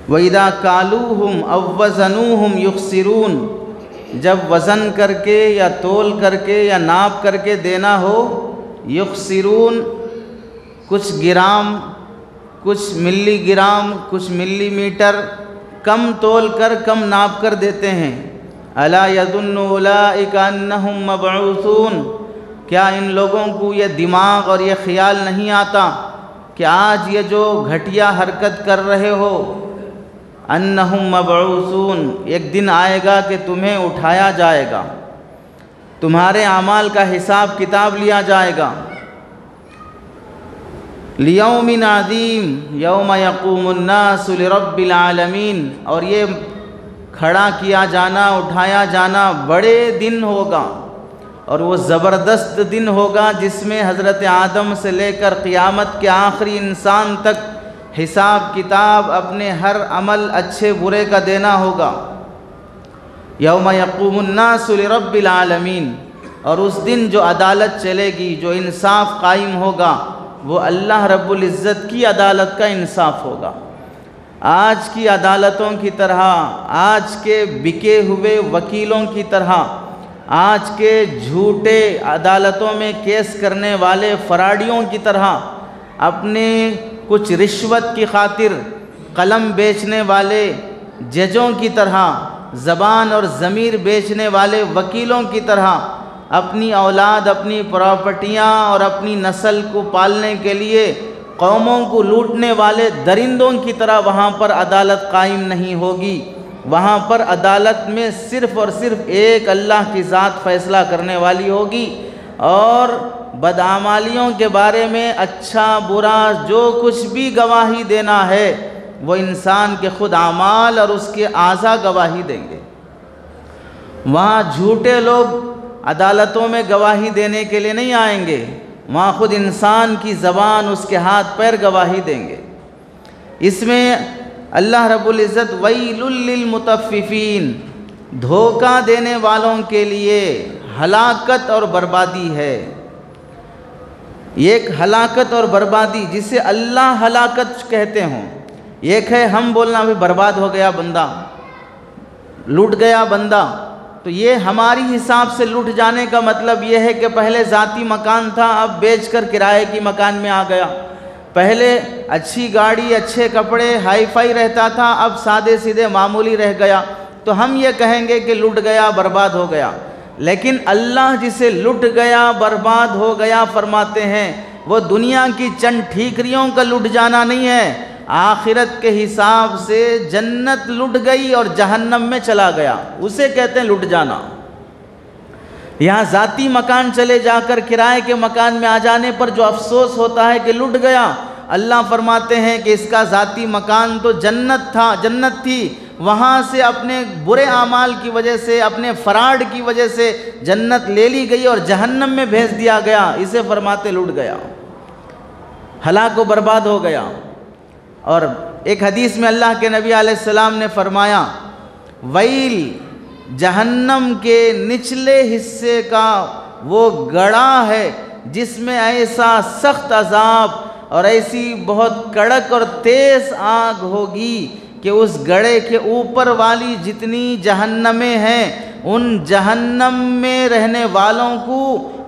वइदा कालूहुम अव्वज़नूहुम युखसिरून, जब वज़न करके या तोल करके या नाप करके देना हो, युखसिरून कुछ ग्राम, कुछ मिलीग्राम, कुछ मिलीमीटर कम तोल कर कम नाप कर देते हैं। अला यज़ुन्नु उलाइका अन्नहुम मबऊसून, क्या इन लोगों को ये दिमाग और ये ख्याल नहीं आता कि आज ये जो घटिया हरकत कर रहे हो, अन्नहुम मबऊसून, एक दिन आएगा कि तुम्हें उठाया जाएगा, तुम्हारे अमाल का हिसाब किताब लिया जाएगा। लियौमिन अज़ीम यौम यक़ूमुन नासु लिरब्बिल आलमीन, और ये खड़ा किया जाना, उठाया जाना बड़े दिन होगा, और वो ज़बरदस्त दिन होगा जिसमें हज़रत आदम से लेकर क़ियामत के आखिरी इंसान तक हिसाब किताब अपने हर अमल अच्छे बुरे का देना होगा। यौम यक़ूमुन नासु लिरब्बिल आलमीन, और उस दिन जो अदालत चलेगी, जो इंसाफ कायम होगा, वो अल्लाह रब्बुल इज़्ज़त की अदालत का इंसाफ होगा। आज की अदालतों की तरह, आज के बिके हुए वकीलों की तरह, आज के झूठे अदालतों में केस करने वाले फराडियों की तरह, अपने कुछ रिश्वत की खातिर कलम बेचने वाले जजों की तरह, ज़बान और ज़मीर बेचने वाले वकीलों की तरह, अपनी औलाद, अपनी प्रॉपर्टियां और अपनी नस्ल को पालने के लिए कौमों को लूटने वाले दरिंदों की तरह वहाँ पर अदालत कायम नहीं होगी। वहाँ पर अदालत में सिर्फ़ और सिर्फ एक अल्लाह की ज़ात फ़ैसला करने वाली होगी, और बदआमालियों के बारे में अच्छा बुरा जो कुछ भी गवाही देना है, वो इंसान के ख़ुद आमाल और उसके आज़ा गवाही देंगे। वहाँ झूठे लोग अदालतों में गवाही देने के लिए नहीं आएंगे, वहाँ ख़ुद इंसान की ज़बान, उसके हाथ पैर गवाही देंगे। इसमें अल्लाह रब्बुल इज़्ज़त वैलुल लिल मुतफ़्फ़िफ़ीन, धोखा देने वालों के लिए हलाकत और बर्बादी है। एक हलाकत और बर्बादी जिसे अल्लाह हलाकत कहते हों, एक है हम बोलना भी बर्बाद हो गया बंदा, लूट गया बंदा, तो ये हमारी हिसाब से लूट जाने का मतलब ये है कि पहले ज़ाती मकान था, अब बेचकर किराए की मकान में आ गया। पहले अच्छी गाड़ी, अच्छे कपड़े, हाई फाई रहता था, अब सादे सीधे मामूली रह गया, तो हम ये कहेंगे कि लूट गया, बर्बाद हो गया। लेकिन अल्लाह जिसे लुट गया, बर्बाद हो गया फरमाते हैं, वो दुनिया की चंद ठीकरियों का लुट जाना नहीं है, आखिरत के हिसाब से जन्नत लुट गई और जहन्नम में चला गया, उसे कहते हैं लुट जाना। यहाँ ज़ाती मकान चले जाकर किराए के मकान में आ जाने पर जो अफसोस होता है कि लुट गया, अल्लाह फरमाते हैं कि इसका ज़ाती मकान तो जन्नत था, जन्नत थी, वहाँ से अपने बुरे आमाल की वजह से, अपने फ़राड की वजह से जन्नत ले ली गई और जहन्नम में भेज दिया गया, इसे फरमाते लुट गया, हलाक व बर्बाद हो गया। और एक हदीस में अल्लाह के नबी अलैहिस्सलाम ने फरमाया, वैल, जहन्नम के निचले हिस्से का वो गड़ा है जिसमें ऐसा सख्त अजाब और ऐसी बहुत कड़क और तेज़ आग होगी कि उस गड़े के ऊपर वाली जितनी जहन्नमें हैं, उन जहन्नम में रहने वालों को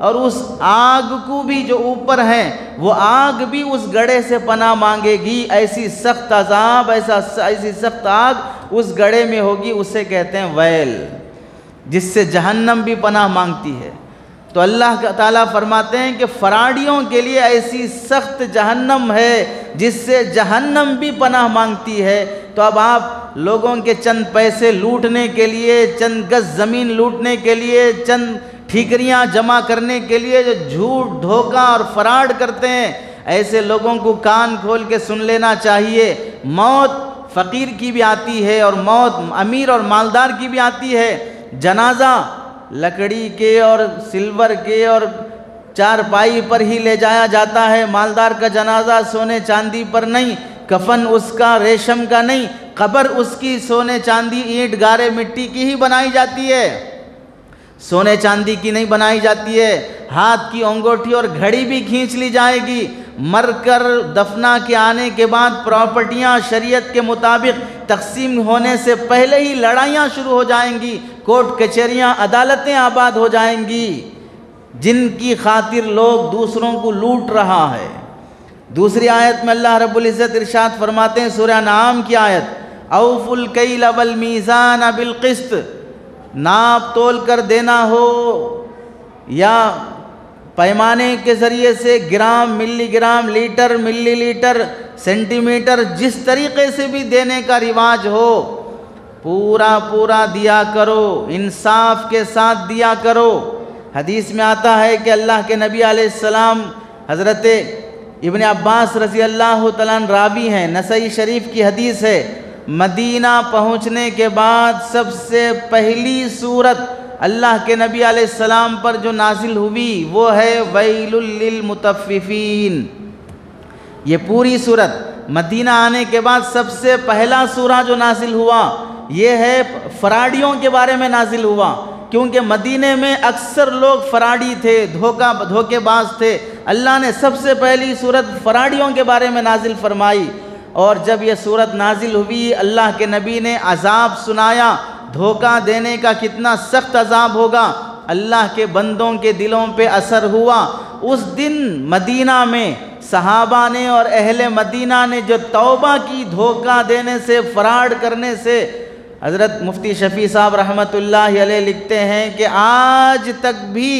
और उस आग को भी जो ऊपर हैं, वो आग भी उस गड़े से पनाह मांगेगी। ऐसी सख्त अजाब, ऐसी सख्त आग उस गड़े में होगी, उसे कहते हैं वैल, जिससे जहन्नम भी पनाह मांगती है। तो अल्लाह ताला फरमाते हैं कि फराडियों के लिए ऐसी सख्त जहन्नम है जिससे जहन्नम भी पनाह मांगती है। तो अब आप लोगों के चंद पैसे लूटने के लिए, चंद गज ज़मीन लूटने के लिए, चंद ठीकरियाँ जमा करने के लिए जो झूठ, धोखा और फराड करते हैं, ऐसे लोगों को कान खोल के सुन लेना चाहिए। मौत फ़कीर की भी आती है और मौत अमीर और मालदार की भी आती है। जनाजा लकड़ी के और सिल्वर के और चारपाई पर ही ले जाया जाता है। मालदार का जनाजा सोने चांदी पर नहीं, कफन उसका रेशम का नहीं, कब्र उसकी सोने चांदी, ईंट गारे मिट्टी की ही बनाई जाती है, सोने चांदी की नहीं बनाई जाती है। हाथ की अंगूठी और घड़ी भी खींच ली जाएगी, मरकर दफना के आने के बाद प्रॉपर्टियां शरीयत के मुताबिक तकसीम होने से पहले ही लड़ाइयां शुरू हो जाएंगी, कोर्ट कचहरियां अदालतें आबाद हो जाएंगी, जिनकी खातिर लोग दूसरों को लूट रहा है। दूसरी आयत में अल्लाह रब्बुल इज़्ज़त इरशाद फरमाते हैं, सूरह नाम की आयत, औफुल कैल वल मीज़ान बिल क़िस्त, नाप तोल कर देना हो या पैमाने के ज़रिए से ग्राम, मिलीग्राम, लीटर, मिलीलीटर, सेंटीमीटर, जिस तरीक़े से भी देने का रिवाज हो, पूरा पूरा दिया करो, इंसाफ के साथ दिया करो। हदीस में आता है कि अल्लाह के नबी अलैहिस्सलाम हज़रत इब्न अब्बास रज़ी अल्लाह तआला अन्हु रावी हैं, नसई शरीफ की हदीस है, मदीना पहुँचने के बाद सबसे पहली सूरत अल्लाह के नबी अलैहिस्सलाम पर जो नाजिल हुई वो है वैलुल लिल मुतफ़्फ़िफ़ीन। ये पूरी सूरत मदीना आने के बाद सबसे पहला सूरा जो नाजिल हुआ ये है फराडियों के बारे में नाजिल हुआ, क्योंकि मदीने में अक्सर लोग फराडी थे, धोखेबाज थे। अल्लाह ने सबसे पहली सूरत फराडियों के बारे में नाजिल फरमाई, और जब यह सूरत नाजिल हुई अल्लाह के नबी ने अजाब सुनाया, धोखा देने का कितना सख्त अजाब होगा, अल्लाह के बंदों के दिलों पे असर हुआ। उस दिन मदीना में सहाबा ने और अहले मदीना ने जो तौबा की धोखा देने से, फराड करने से, हज़रत मुफ्ती शफ़ी साहब रहमतुल्लाहि अलैह लिखते हैं कि आज तक भी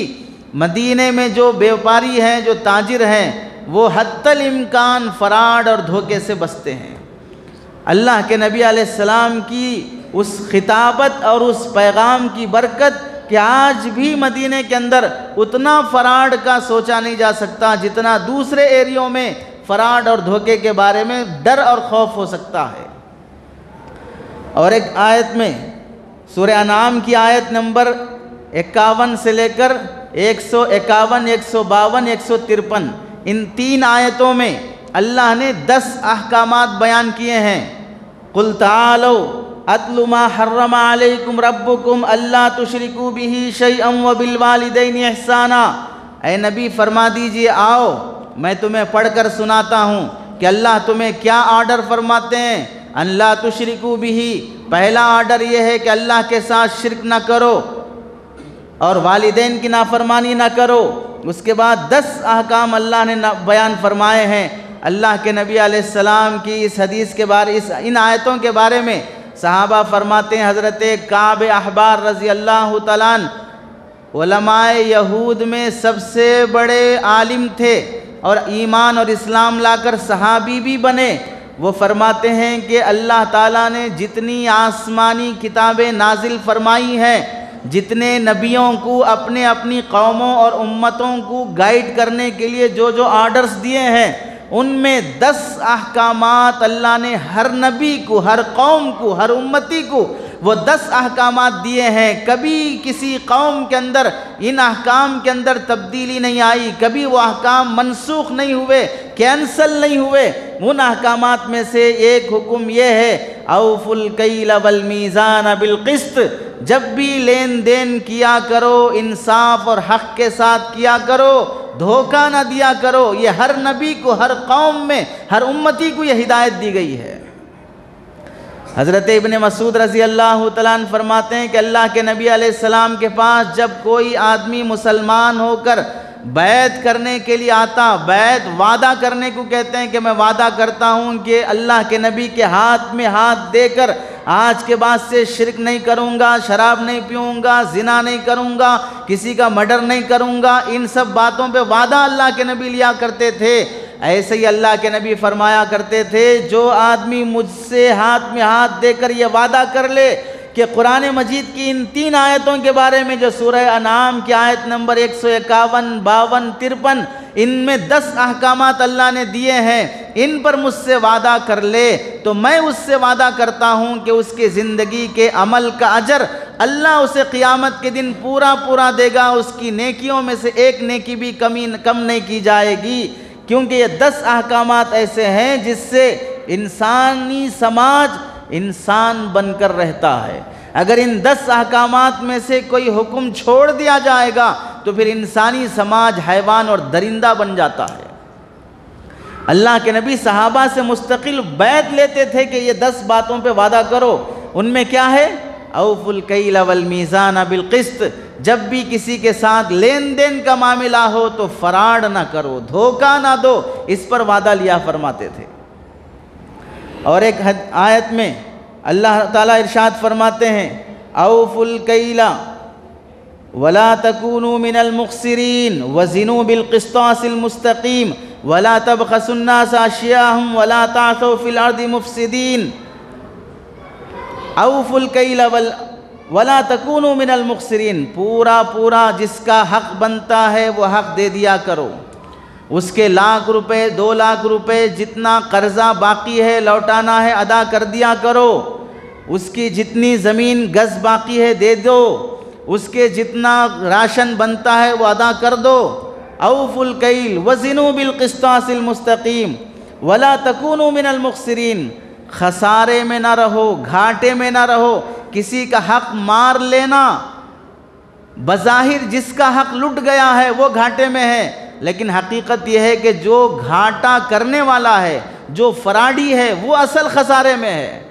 मदीने में जो व्यापारी हैं, जो ताजिर हैं, वो हत्तल इम्कान फराड और धोखे से बचते हैं। अल्लाह के नबी अलैहिस्सलाम की उस खिताबत और उस पैगाम की बरकत कि आज भी मदीने के अंदर उतना फराड का सोचा नहीं जा सकता जितना दूसरे एरियो में फराड और धोखे के बारे में डर और खौफ हो सकता है। और एक आयत में सूरह अनाम की आयत नंबर 51 से लेकर 151, 152, 153, इन 3 आयतों में अल्लाह ने 10 अहकामात बयान किए हैं। कुल तालो अत्लु मा हर्रमा अलैकुम रब्बुकुम अल्ला तुशरिकू बिही शैअन व बिल वालिदैनि इहसाना। ऐ नबी फरमा दीजिए, आओ मैं तुम्हें पढ़कर सुनाता हूँ कि अल्लाह तुम्हें क्या ऑर्डर फरमाते हैं। अल्ला तुशरिकू बिही, पहला ऑर्डर यह है कि अल्लाह के साथ शिरक न करो और वालिदैन की नाफरमानी न करो। उसके बाद 10 अहकाम अल्लाह ने बयान फरमाए हैं। अल्लाह के नबी अलैहिस्सलाम की इस हदीस के बारे, इन आयतों के बारे में सहाबा फरमाते हैं, हज़रत काब अहबार रज़ी अल्लाह तआला अन्हु उलमाए यहूद में सबसे बड़े आलिम थे और ईमान और इस्लाम लाकर सहाबी भी बने। वो फरमाते हैं कि अल्लाह ताला ने जितनी आसमानी किताबें नाजिल फरमाई हैं, जितने नबियों को अपने अपनी कौमों और उम्मतों को गाइड करने के लिए जो जो ऑर्डर्स दिए हैं, उनमें 10 अहकामात अल्लाह ने हर नबी को, हर कौम को, हर उम्मती को वो 10 अहकामात दिए हैं। कभी किसी कौम के अंदर इन अहकाम के अंदर तब्दीली नहीं आई, कभी वो अहकाम मनसूख नहीं हुए, कैंसल नहीं हुए। उन अहकामात में से एक हुक्म ये है, औफुल कैल वल मीज़ान बिल क़िस्त, जब भी लेन देन किया करो इंसाफ और हक़ के साथ किया करो, धोखा ना दिया करो। ये हर नबी को, हर कौम में, हर उम्मती को ये हिदायत दी गई है। हज़रत इब्न मसूद रज़ी अल्लाह तआला अन्हु फरमाते हैं कि अल्लाह के नबी अलैहिस्सलाम के पास जब कोई आदमी मुसलमान होकर बैत करने के लिए आता, बैत वादा करने को कहते हैं कि मैं वादा करता हूँ कि अल्लाह के नबी के हाथ में हाथ देकर आज के बाद से शिरक नहीं करूँगा, शराब नहीं पीऊँगा, जिना नहीं करूँगा, किसी का मर्डर नहीं करूँगा, इन सब बातों पे वादा अल्लाह के नबी लिया करते थे। ऐसे ही अल्लाह के नबी फरमाया करते थे, जो आदमी मुझसे हाथ में हाथ देकर ये वादा कर ले कि कुरान मजीद की इन 3 आयतों के बारे में जो सूरह अनाम की आयत नंबर 151, 52, 53, इनमें 10 अहकामात अल्लाह ने दिए हैं, इन पर मुझसे वादा कर ले, तो मैं उससे वादा करता हूँ कि उसकी ज़िंदगी के अमल का अजर अल्लाह उसे क़ियामत के दिन पूरा पूरा देगा। उसकी नेकियों में से एक नेकी भी कम नहीं की जाएगी, क्योंकि ये 10 अहकामात ऐसे हैं जिससे इंसानी समाज इंसान बनकर रहता है। अगर इन 10 अहकामात में से कोई हुक्म छोड़ दिया जाएगा तो फिर इंसानी समाज हैवान और दरिंदा बन जाता है। अल्लाह के नबी सहाबा से मुस्तकिल बैत लेते थे कि ये 10 बातों पे वादा करो। उनमें क्या है? औफुल कैल वल मीज़ान बिल क़िस्त, जब भी किसी के साथ लेन देन का मामला हो तो फराड ना करो, धोखा ना दो, इस पर वादा लिया फरमाते थे। और एक आयत में अल्लाह ताला इरशाद फरमाते हैं, औफुल कैला वला तकूनू मिनल मुख्सिरीन वज़िनू बिल क़िस्तासिल मुस्तक़ीम वला तबख़सुन्नास अशियाहुम वला तासौ फ़िल अर्दि मुफ़सिदीन। औफुल कैल वला तकूनू मिनल मुख्सिरीन, पूरा पूरा जिसका हक़ बनता है वो हक़ दे दिया करो। उसके लाख रुपए 2 लाख रुपए जितना कर्ज़ा बाकी है लौटाना है अदा कर दिया करो। उसकी जितनी ज़मीन गज़ बाकी है दे दो। उसके जितना राशन बनता है वो अदा कर दो। औफुल कैल वज़िनू बिल क़िस्तासिल मुस्तक़ीम वला तकूनू मिनल मुख्सिरीन, खसारे में ना रहो, घाटे में ना रहो। किसी का हक़ मार लेना, बज़ाहिर जिसका हक़ लुट गया है वो घाटे में है, लेकिन हकीकत यह है कि जो घाटा करने वाला है, जो फराडी है, वो असल खसारे में है।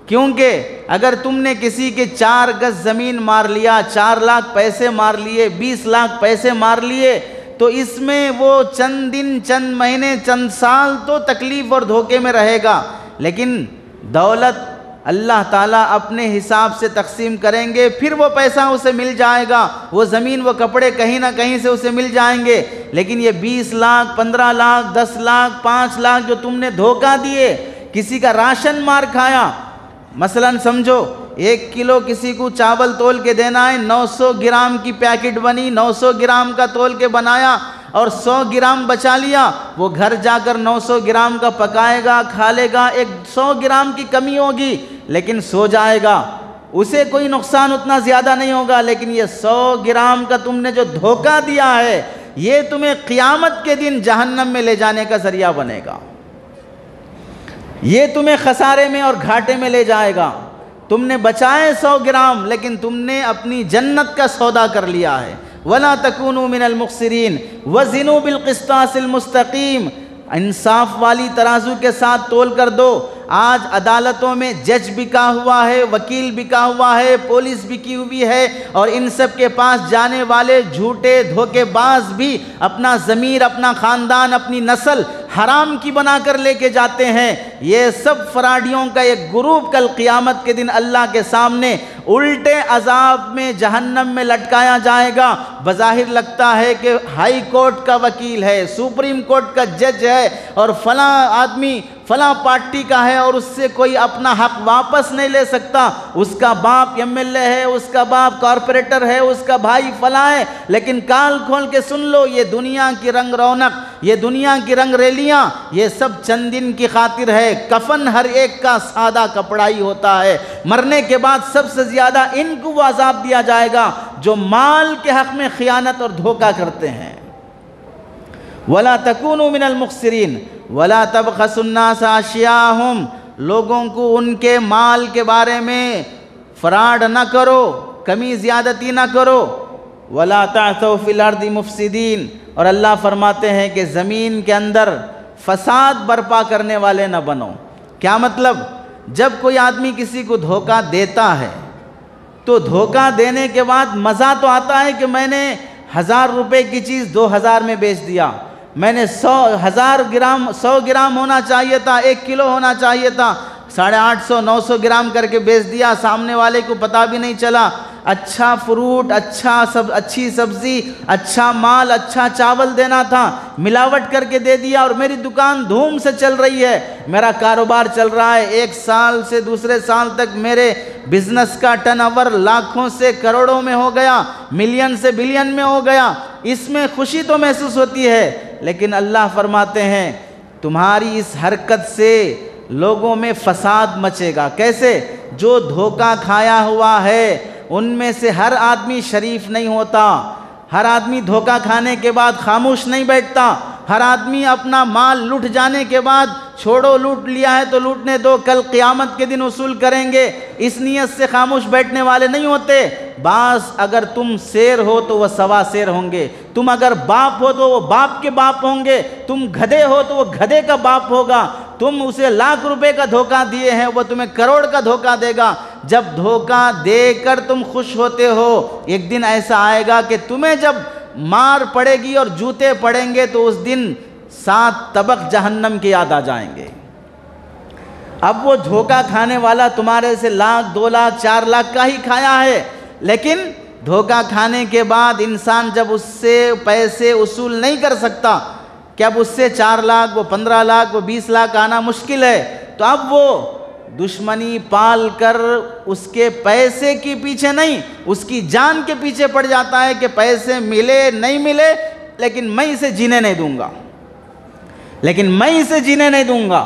क्योंकि अगर तुमने किसी के 4 गज ज़मीन मार लिया, 4 लाख पैसे मार लिए, 20 लाख पैसे मार लिए, तो इसमें वो चंद दिन, चंद महीने, चंद साल तो तकलीफ़ और धोखे में रहेगा, लेकिन दौलत अल्लाह ताला अपने हिसाब से तकसीम करेंगे, फिर वो पैसा उसे मिल जाएगा, वो ज़मीन, वो कपड़े कहीं ना कहीं से उसे मिल जाएंगे। लेकिन ये 20 लाख, 15 लाख, 10 लाख, 5 लाख जो तुमने धोखा दिए, किसी का राशन मार खाया, मसलन समझो 1 किलो किसी को चावल तोल के देना है, 900 ग्राम की पैकेट बनी, 900 ग्राम का तोल के बनाया और 100 ग्राम बचा लिया। वो घर जाकर 900 ग्राम का पकाएगा, खा लेगा, 100 ग्राम की कमी होगी लेकिन सो जाएगा, उसे कोई नुकसान उतना ज़्यादा नहीं होगा। लेकिन ये 100 ग्राम का तुमने जो धोखा दिया है, ये तुम्हें क़ियामत के दिन जहन्नम में ले जाने का ज़रिया बनेगा। ये तुम्हें खसारे में और घाटे में ले जाएगा। तुमने बचाए 100 ग्राम, लेकिन तुमने अपनी जन्नत का सौदा कर लिया है। वला तकूनू मिनल मुख्सिरीन वज़िनू बिल क़िस्तासिल मुस्तक़ीम, इंसाफ वाली तराजू के साथ तोल कर दो। आज अदालतों में जज बिका हुआ है, वकील बिका हुआ है, पुलिस बिकी हुई है, और इन सब के पास जाने वाले झूठे धोखेबाज भी अपना ज़मीर, अपना ख़ानदान, अपनी नस्ल हराम की बनाकर लेके जाते हैं। ये सब फराडियों का एक ग्रुप कल क़ियामत के दिन अल्लाह के सामने उल्टे अजाब में जहन्नम में लटकाया जाएगा। बज़ाहिर लगता है कि हाई कोर्ट का वकील है, सुप्रीम कोर्ट का जज है और फला आदमी फला पार्टी का है और उससे कोई अपना हक वापस नहीं ले सकता। उसका बाप एमएलए है, उसका बाप कॉरपोरेटर है, उसका भाई फला है। लेकिन काल खोल के सुन लो, ये दुनिया की रंग रौनक, ये दुनिया की रंग रैलियाँ, ये सब चंद दिन की खातिर है। कफन हर एक का सादा कपड़ा ही होता है। मरने के बाद सबसे ज़्यादा इनको वो अजाब दिया जाएगा जो माल के हक़ में खियानत और धोखा करते हैं। वला तकूनू मिनल मुख्सिरीन वला तबख़सुन्नास अशियाहुम, लोगों को उनके माल के बारे में फ़राड न करो, कमी ज़्यादती न करो। वला तासौ फ़िल अर्दि मुफ़सिदीन, और अल्लाह फरमाते हैं कि ज़मीन के अंदर फ़साद बर्पा करने वाले न बनो। क्या मतलब? जब कोई आदमी किसी को धोखा देता है तो धोखा देने के बाद मज़ा तो आता है कि मैंने 1000 रुपये की चीज़ 2000 में बेच दिया, मैंने 100 ग्राम होना चाहिए था, 1 किलो होना चाहिए था, 850 900 ग्राम करके बेच दिया, सामने वाले को पता भी नहीं चला। अच्छा फ्रूट, अच्छी सब्ज़ी, अच्छा माल, अच्छा चावल देना था, मिलावट करके दे दिया और मेरी दुकान धूम से चल रही है, मेरा कारोबार चल रहा है। 1 साल से दूसरे साल तक मेरे बिजनेस का टर्नओवर लाखों से करोड़ों में हो गया, मिलियन से बिलियन में हो गया। इसमें खुशी तो महसूस होती है, लेकिन अल्लाह फरमाते हैं तुम्हारी इस हरकत से लोगों में फसाद मचेगा। कैसे? जो धोखा खाया हुआ है उनमें से हर आदमी शरीफ नहीं होता, हर आदमी धोखा खाने के बाद खामोश नहीं बैठता, हर आदमी अपना माल लूट जाने के बाद छोड़ो, लूट लिया है तो लूटने दो, कल क़ियामत के दिन वसूल करेंगे, इस नीयत से खामोश बैठने वाले नहीं होते। बास अगर तुम शेर हो तो वह सवा शेर होंगे, तुम अगर बाप हो तो वो बाप के बाप होंगे, तुम गधे हो तो वो गधे का बाप होगा, तुम उसे लाख रुपए का धोखा दिए हैं वो तुम्हें करोड़ का धोखा देगा। जब धोखा देकर तुम खुश होते हो, एक दिन ऐसा आएगा कि तुम्हें जब मार पड़ेगी और जूते पड़ेंगे तो उस दिन 7 तबक जहन्नम के याद आ जाएंगे। अब वो धोखा खाने वाला तुम्हारे से लाख, 2 लाख, 4 लाख का ही खाया है, लेकिन धोखा खाने के बाद इंसान जब उससे पैसे उसूल नहीं कर सकता कि अब उससे 4 लाख, वो 15 लाख, वो 20 लाख आना मुश्किल है, तो अब वो दुश्मनी पाल कर उसके पैसे के पीछे नहीं, उसकी जान के पीछे पड़ जाता है कि पैसे मिले नहीं मिले, लेकिन मैं इसे जीने नहीं दूंगा, लेकिन मैं इसे जीने नहीं दूंगा।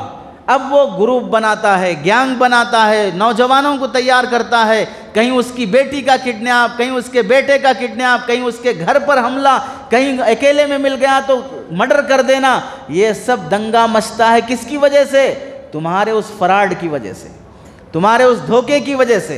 अब वो ग्रुप बनाता है, गैंग बनाता है, नौजवानों को तैयार करता है, कहीं उसकी बेटी का किडनैप, कहीं उसके बेटे का किडनैप, कहीं उसके घर पर हमला, कहीं अकेले में मिल गया तो मर्डर कर देना। ये सब दंगा मचता है किसकी वजह से? तुम्हारे उस फ्रॉड की वजह से, तुम्हारे उस धोखे की वजह से।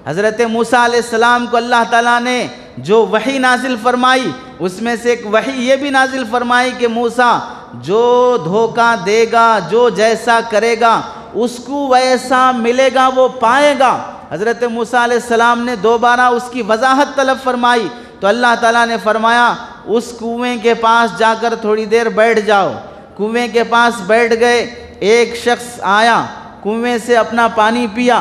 हज़रत मूसा अलैहिस्सलाम को अल्लाह ताला ने जो वही नाजिल फरमाई, उसमें से एक वही ये भी नाजिल फरमाई कि मूसा जो धोखा देगा, जो जैसा करेगा उसको वैसा मिलेगा, वो पाएगा। हज़रत मूसा अलैहिस्सलाम ने दोबारा उसकी वजाहत तलब फरमाई तो अल्लाह ताला ने फरमाया उस कुएं के पास जाकर थोड़ी देर बैठ जाओ। कुएं के पास बैठ गए, एक शख्स आया, कुएं से अपना पानी पिया,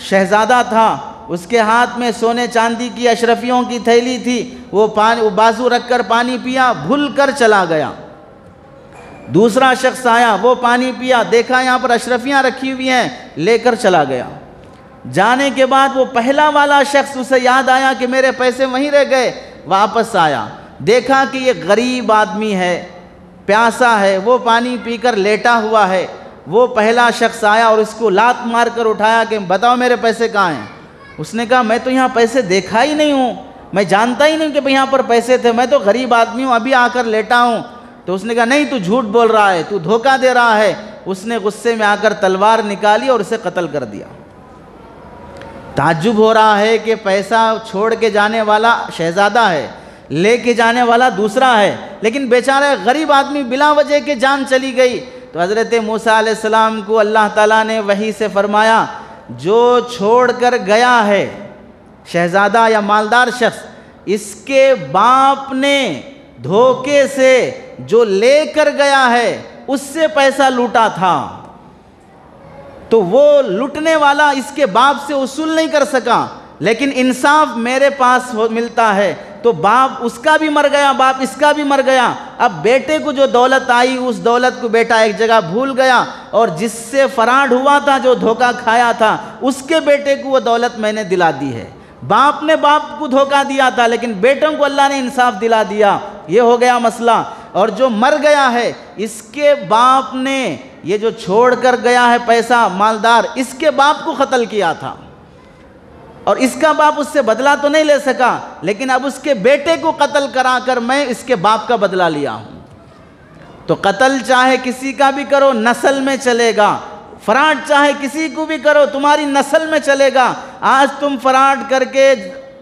शहज़ादा था, उसके हाथ में सोने चांदी की अशरफियों की थैली थी, वो बाजू रखकर पानी पिया, भूल कर चला गया। दूसरा शख्स आया, वो पानी पिया, देखा यहाँ पर अशरफियाँ रखी हुई हैं, लेकर चला गया। जाने के बाद वो पहला वाला शख्स, उसे याद आया कि मेरे पैसे वहीं रह गए, वापस आया, देखा कि ये गरीब आदमी है, प्यासा है, वो पानी पीकर लेटा हुआ है। वो पहला शख्स आया और उसको लात मार कर उठाया कि बताओ मेरे पैसे कहाँ हैं। उसने कहा मैं तो यहाँ पैसे देखा ही नहीं हूँ, मैं जानता ही नहीं कि भाई यहाँ पर पैसे थे, मैं तो गरीब आदमी हूँ, अभी आकर लेटा हूँ। तो उसने कहा नहीं, तू झूठ बोल रहा है, तू धोखा दे रहा है। उसने गुस्से में आकर तलवार निकाली और उसे कत्ल कर दिया। ताज्जुब हो रहा है कि पैसा छोड़ के जाने वाला शहजादा है, लेके जाने वाला दूसरा है, लेकिन बेचारा गरीब आदमी बिला वजह के जान चली गई। तो हज़रत मूसा अलैहिस्सलाम को अल्लाह ताला ने वही से फरमाया जो छोड़ कर गया है शहजादा या मालदार शख्स, इसके बाप ने धोखे से जो लेकर गया है उससे पैसा लूटा था, तो वो लूटने वाला इसके बाप से उसूल नहीं कर सका, लेकिन इंसाफ मेरे पास मिलता है, तो बाप उसका भी मर गया, बाप इसका भी मर गया। अब बेटे को जो दौलत आई, उस दौलत को बेटा एक जगह भूल गया, और जिससे फराड हुआ था, जो धोखा खाया था, उसके बेटे को वो दौलत मैंने दिला दी है। बाप ने बाप को धोखा दिया था, लेकिन बेटों को अल्लाह ने इंसाफ दिला दिया। ये हो गया मसला। और जो मर गया है, इसके बाप ने, ये जो छोड़ कर गया है पैसा मालदार, इसके बाप को कत्ल किया था, और इसका बाप उससे बदला तो नहीं ले सका, लेकिन अब उसके बेटे को कत्ल कराकर मैं इसके बाप का बदला लिया हूँ। तो कत्ल चाहे किसी का भी करो, नस्ल में चलेगा। फराड चाहे किसी को भी करो, तुम्हारी नस्ल में चलेगा। आज तुम फराड करके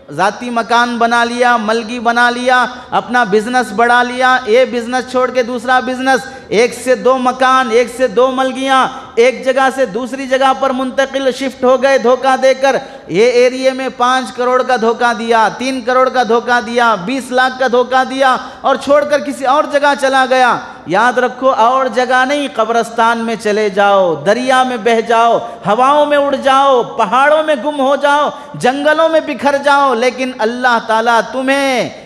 ज़ाती मकान बना लिया, मलगी बना लिया, अपना बिजनेस बढ़ा लिया, ये बिजनेस छोड़ के दूसरा बिजनेस, 1 से 2 मकान, 1 से 2 मलगियाँ, एक जगह से दूसरी जगह पर मुंतकिल शिफ्ट हो गए धोखा देकर। ये एरिया में 5 करोड़ का धोखा दिया, 3 करोड़ का धोखा दिया, 20 लाख का धोखा दिया, और छोड़कर किसी और जगह चला गया। याद रखो, और जगह नहीं, कब्रिस्तान में चले जाओ, दरिया में बह जाओ, हवाओं में उड़ जाओ, पहाड़ों में गुम हो जाओ, जंगलों में बिखर जाओ, लेकिन अल्लाह ताला तुम्हें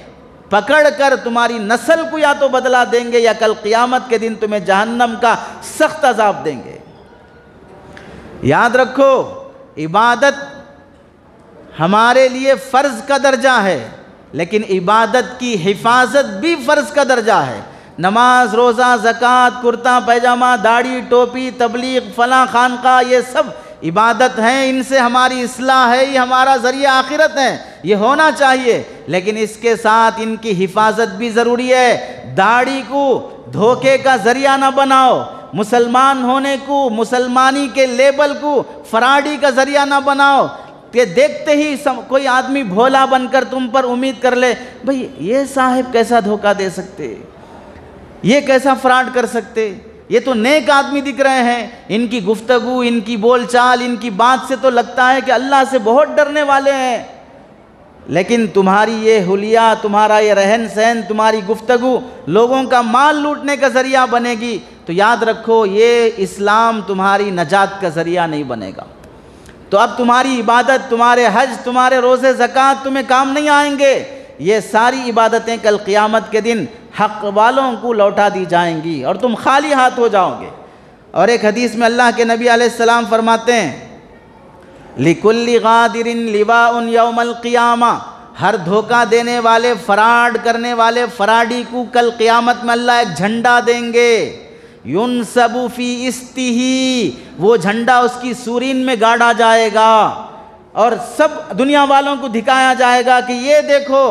पकड़कर तुम्हारी नस्ल को या तो बदला देंगे, या कल क़ियामत के दिन तुम्हें जहन्नम का सख्त अज़ाब देंगे। याद रखो, इबादत हमारे लिए फ़र्ज़ का दर्जा है, लेकिन इबादत की हिफाजत भी फ़र्ज़ का दर्जा है। नमाज, रोज़ा, ज़कात, कुर्ता पैजामा, दाढ़ी, टोपी, तबलीग, फ़लाँ खानका, ये सब इबादत हैं, इनसे हमारी इस्लाह है, ये हमारा ज़रिया आखिरत है, ये होना चाहिए, लेकिन इसके साथ इनकी हिफाजत भी ज़रूरी है। दाढ़ी को धोखे का ज़रिया ना बनाओ, मुसलमान होने को, मुसलमानी के लेबल को फराडी का ज़रिया ना बनाओ। कि देखते ही कोई आदमी भोला बनकर तुम पर उम्मीद कर ले, भाई ये साहिब कैसा धोखा दे सकते, ये कैसा फ्रॉड कर सकते, ये तो नेक आदमी दिख रहे हैं, इनकी गुफ्तगू, इनकी बोलचाल, इनकी बात से तो लगता है कि अल्लाह से बहुत डरने वाले हैं। लेकिन तुम्हारी ये हुलिया, तुम्हारा ये रहन सहन, तुम्हारी गुफ्तगू लोगों का माल लूटने का ज़रिया बनेगी, तो याद रखो ये इस्लाम तुम्हारी नजात का ज़रिया नहीं बनेगा। तो अब तुम्हारी इबादत, तुम्हारे हज, तुम्हारे रोज़े, ज़कात तुम्हें काम नहीं आएंगे। ये सारी इबादतें कल क़ियामत के दिन हक़ वालों को लौटा दी जाएंगी और तुम खाली हाथ हो जाओगे। और एक हदीस में अल्लाह के नबी अलैहिस्सलाम फरमाते हैं, लिकुल्ली गादिरिन लिवाउन यौमल क़ियामा, हर धोखा देने वाले, फराड करने वाले, फराडी को कल क़ियामत में अल्लाह एक झंडा देंगे। युनसबु फी इस्तिही, वो झंडा उसकी सूरीन में गाड़ा जाएगा और सब दुनिया वालों को दिखाया जाएगा कि ये देखो,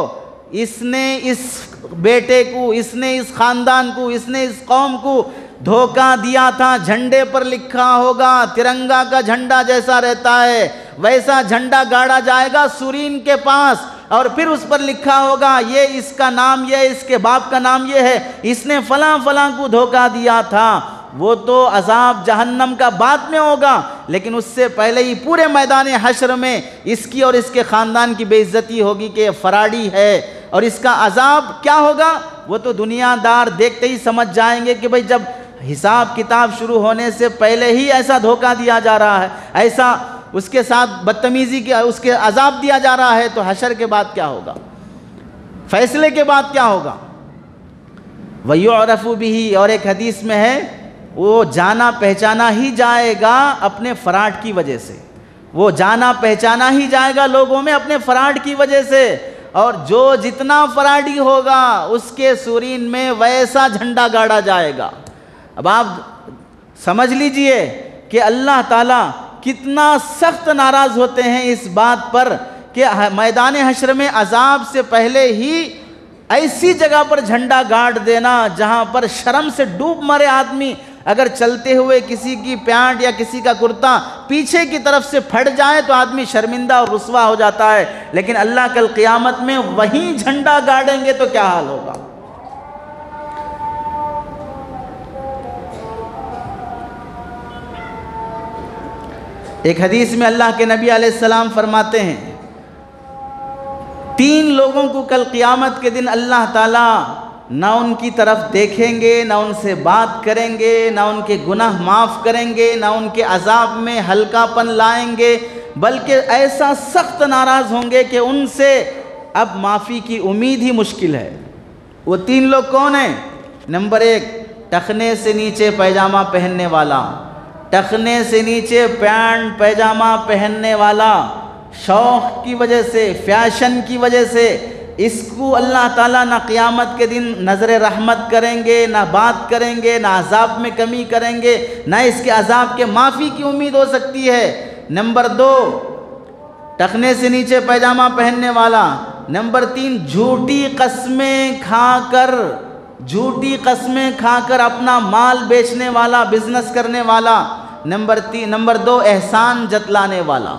इसने इस बेटे को, इसने इस ख़ानदान को, इसने इस कौम को धोखा दिया था। झंडे पर लिखा होगा, तिरंगा का झंडा जैसा रहता है वैसा झंडा गाड़ा जाएगा सूरीन के पास, और फिर उस पर लिखा होगा ये इसका नाम, ये इसके बाप का नाम ये है, इसने फलां फलां को धोखा दिया था। वो तो अज़ाब जहन्नम का बाद में होगा, लेकिन उससे पहले ही पूरे मैदान हश्र में इसकी और इसके ख़ानदान की बेइज्जती होगी कि फराडी है। और इसका अज़ाब क्या होगा, वो तो दुनियादार देखते ही समझ जाएंगे कि भाई जब हिसाब किताब शुरू होने से पहले ही ऐसा धोखा दिया जा रहा है, ऐसा उसके साथ बदतमीज़ी के उसके अज़ाब दिया जा रहा है, तो हशर के बाद क्या होगा, फैसले के बाद क्या होगा। वयुअरफ़ु बिही, और एक हदीस में है वो जाना पहचाना ही जाएगा अपने फराड की वजह से, वो जाना पहचाना ही जाएगा लोगों में अपने फराड की वजह से। और जो जितना फराडी होगा उसके सूरीन में वैसा झंडा गाड़ा जाएगा। अब आप समझ लीजिए कि अल्लाह ताला कितना सख्त नाराज़ होते हैं इस बात पर कि मैदान हश्र में अजाब से पहले ही ऐसी जगह पर झंडा गाड़ देना जहां पर शर्म से डूब मरे आदमी, अगर चलते हुए किसी की पैंट या किसी का कुर्ता पीछे की तरफ से फट जाए तो आदमी शर्मिंदा और रुस्वा हो जाता है, लेकिन अल्लाह कल क़ियामत में वही झंडा गाड़ेंगे तो क्या हाल होगा। एक हदीस में अल्लाह के नबी अलैहिस्सलाम फरमाते हैं, 3 लोगों को कल क़ियामत के दिन अल्लाह ताला ना उनकी तरफ देखेंगे, ना उनसे बात करेंगे, ना उनके गुनाह माफ़ करेंगे, ना उनके अजाब में हल्कापन लाएंगे, बल्कि ऐसा सख्त नाराज़ होंगे कि उनसे अब माफ़ी की उम्मीद ही मुश्किल है। वो 3 लोग कौन हैं? नंबर 1, टखने से नीचे पैजामा पहनने वाला, टखने से नीचे पैंट पैजामा पहनने वाला, शौक़ की वजह से, फैशन की वजह से इसको अल्लाह ताला ना क़ियामत के दिन नज़र रहमत करेंगे, ना बात करेंगे, ना अज़ाब में कमी करेंगे, ना इसके अज़ाब के माफ़ी की उम्मीद हो सकती है। नंबर 2, टखने से नीचे पैजामा पहनने वाला। नंबर 3, झूठी कस्में खाकर अपना माल बेचने वाला, बिजनेस करने वाला। नंबर 2, एहसान जतलाने वाला,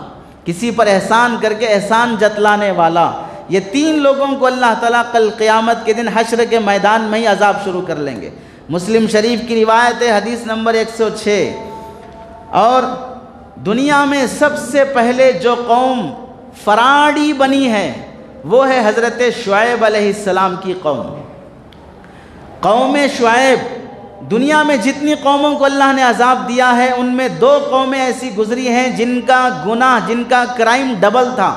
किसी पर एहसान करके एहसान जतलाने वाला। ये 3 लोगों को अल्लाह ताला कल क़ियामत के दिन हश्र के मैदान में ही अज़ाब शुरू कर लेंगे। मुस्लिम शरीफ की रिवायत है, हदीस नंबर 106। और दुनिया में सबसे पहले जो कौम फराडी बनी है वो है हज़रत शुएब अलैहिस्सलाम की कौम। कौम शुएब, दुनिया में जितनी कौमों को अल्लाह ने अज़ाब दिया है उनमें 2 कौमें ऐसी गुजरी हैं जिनका गुनाह, जिनका क्राइम डबल था।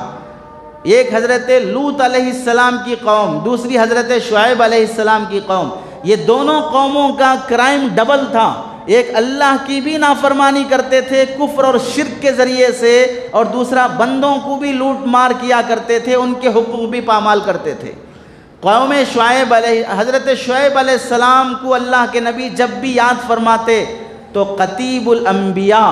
एक हज़रत लूत अलैहिस्सलाम की कौम, दूसरी हज़रत शुएब अलैहिस्सलाम की कौम। ये दोनों कौमों का क्राइम डबल था। एक अल्लाह की भी नाफरमानी करते थे कुफ्र और शिर्क के ज़रिए से, और दूसरा बंदों को भी लूट मार किया करते थे, उनके हुकूक भी पामाल करते थे। कौम शुएब हज़रत शुएब अलैहिस्सलाम को अल्लाह के नबी जब भी याद फरमाते तो क़तीबुल अंबिया,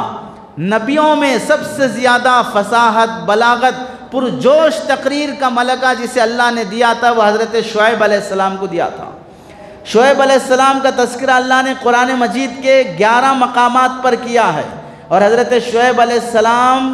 नबियों में सबसे ज़्यादा फसाहत, बलागत, पुरजोश तकरीर का मलका जिसे अल्लाह ने दिया था वह हज़रत शुएब अलैहिस्सलाम को दिया था। शुएब अलैहिस्सलाम का तज़किरा अल्लाह ने कुरान मजीद के 11 मकामात पर किया है। और हज़रत शुएब अलैहिस्सलाम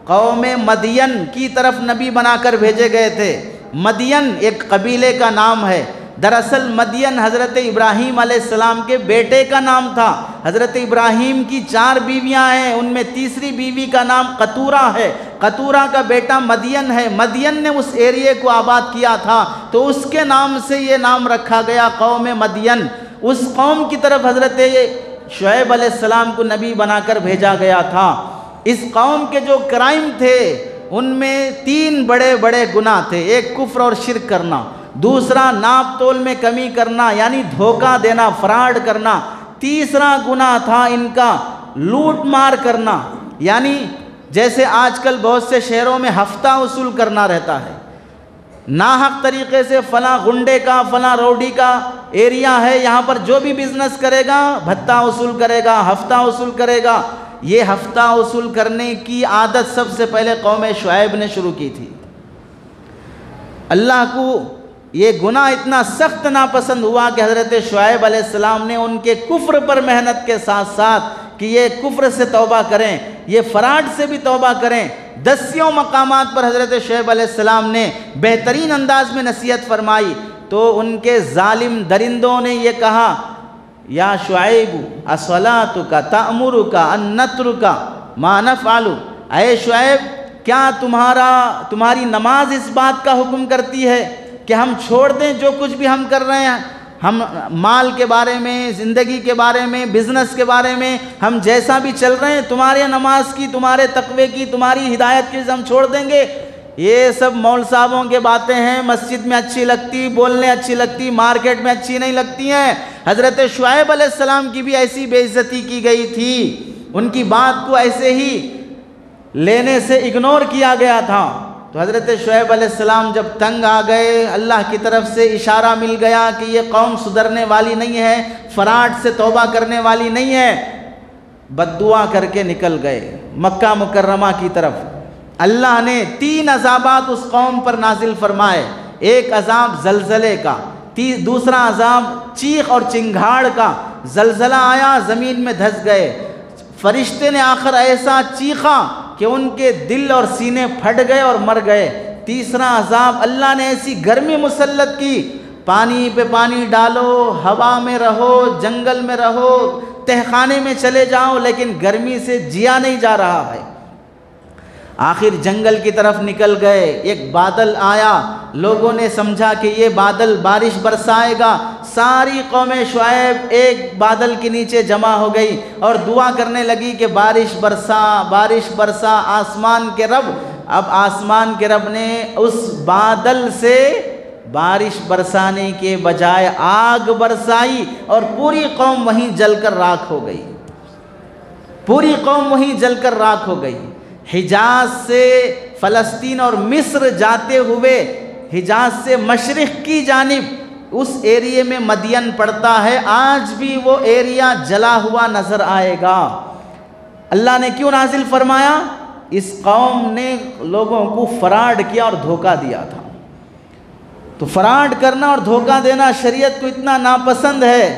कौम मदियन की तरफ नबी बनाकर भेजे गए थे। मदियन एक कबीले का नाम है। दरअसल मदियन हज़रत इब्राहीम अलैहिस्सलाम के बेटे का नाम था। हज़रत इब्राहीम की 4 बीवियां हैं, उनमें तीसरी बीवी का नाम कतूरा है। कतूरा का बेटा मदियन है। मदियन ने उस एरिए को आबाद किया था, तो उसके नाम से ये नाम रखा गया, कौम मदियन। उस कौम की तरफ हज़रत शुएब अलैहिस्सलाम को नबी बनाकर भेजा गया था। इस कौम के जो क्राइम थे उनमें 3 बड़े बड़े गुनाह थे। एक कुफ्र और शिर्क करना, दूसरा नाप तोल में कमी करना यानी धोखा देना, फ्रॉड करना, तीसरा गुनाह था इनका लूट मार करना, यानी जैसे आजकल बहुत से शहरों में हफ्ता वसूल करना रहता है, नाहक तरीके से फला गुंडे का फला रौडी का एरिया है, यहाँ पर जो भी बिजनेस करेगा भत्ता वसूल करेगा, हफ्ता वसूल करेगा। ये हफ्ता वसूल करने की आदत सबसे पहले कौम शुएब ने शुरू की थी। अल्लाह को ये गुनाह इतना सख्त नापसंद हुआ कि हज़रत शुएब अलैहिस्सलाम ने उनके कुफ्र पर मेहनत के साथ साथ कि ये कुफ्र से तौबा करें, ये फ़राड से भी तौबा करें। 10 मकामात पर हज़रत शुएब अलैहिस्सलाम ने बेहतरीन अंदाज में नसीहत फरमाई। तो उनके जालिम दरिंदों ने ये कहा, या शुएब अस्सलातुका तअमुरुका अन नत्रुका मा नफ़अलु, ऐ शुएब क्या तुम्हारी नमाज इस बात का हुक्म करती है कि हम छोड़ दें जो कुछ भी हम कर रहे हैं, हम माल के बारे में, ज़िंदगी के बारे में, बिज़नेस के बारे में, हम जैसा भी चल रहे हैं तुम्हारे नमाज की, तुम्हारे तकवे की, तुम्हारी हिदायत की हम छोड़ देंगे? ये सब मौल साहबों के बातें हैं, मस्जिद में अच्छी लगती, बोलने अच्छी लगती, मार्केट में अच्छी नहीं लगती हैं। हज़रत शुएब अलैहिस्सलाम की भी ऐसी बेइज्जती की गई थी, उनकी बात को ऐसे ही लेने से इग्नोर किया गया था। तो हज़रत शुएब अलैहिस्सलाम जब तंग आ गए, अल्लाह की तरफ से इशारा मिल गया कि ये कौम सुधरने वाली नहीं है, फ़राड से तौबा करने वाली नहीं है, बद्दुआ करके निकल गए मक्का मुकर्रमा की तरफ। अल्लाह ने 3 अज़ाबात उस कौम पर नाजिल फरमाए। एक अज़ाब ज़लज़ले का, दूसरा अज़ाब चीख और चिंगाड़ का, ज़लज़ला आया, ज़मीन में धंस गए। फरिश्ते ने आखिर ऐसा चीखा कि उनके दिल और सीने फट गए और मर गए। तीसरा अज़ाब, अल्लाह ने ऐसी गर्मी मुसल्लत की, पानी पे पानी डालो, हवा में रहो, जंगल में रहो, तहखाने में चले जाओ, लेकिन गर्मी से जिया नहीं जा रहा है। आखिर जंगल की तरफ निकल गए, एक बादल आया, लोगों ने समझा कि ये बादल बारिश बरसाएगा। सारी कौम शुएब एक बादल के नीचे जमा हो गई और दुआ करने लगी कि बारिश बरसा, बारिश बरसा आसमान के रब। अब आसमान के रब ने उस बादल से बारिश बरसाने के बजाय आग बरसाई और पूरी कौम वहीं जलकर राख हो गई, पूरी कौम वहीं जलकर राख हो गई। हिजाज से फ़लस्तीन और मिस्र जाते हुए, हिजाज से मशरिक़ की जानिब उस एरिए में मदियन पड़ता है, आज भी वो एरिया जला हुआ नज़र आएगा। अल्लाह ने क्यों नाजिल फरमाया? इस कौम ने लोगों को फ़राड किया और धोखा दिया था। तो फ़राड करना और धोखा देना शरीयत को इतना नापसंद है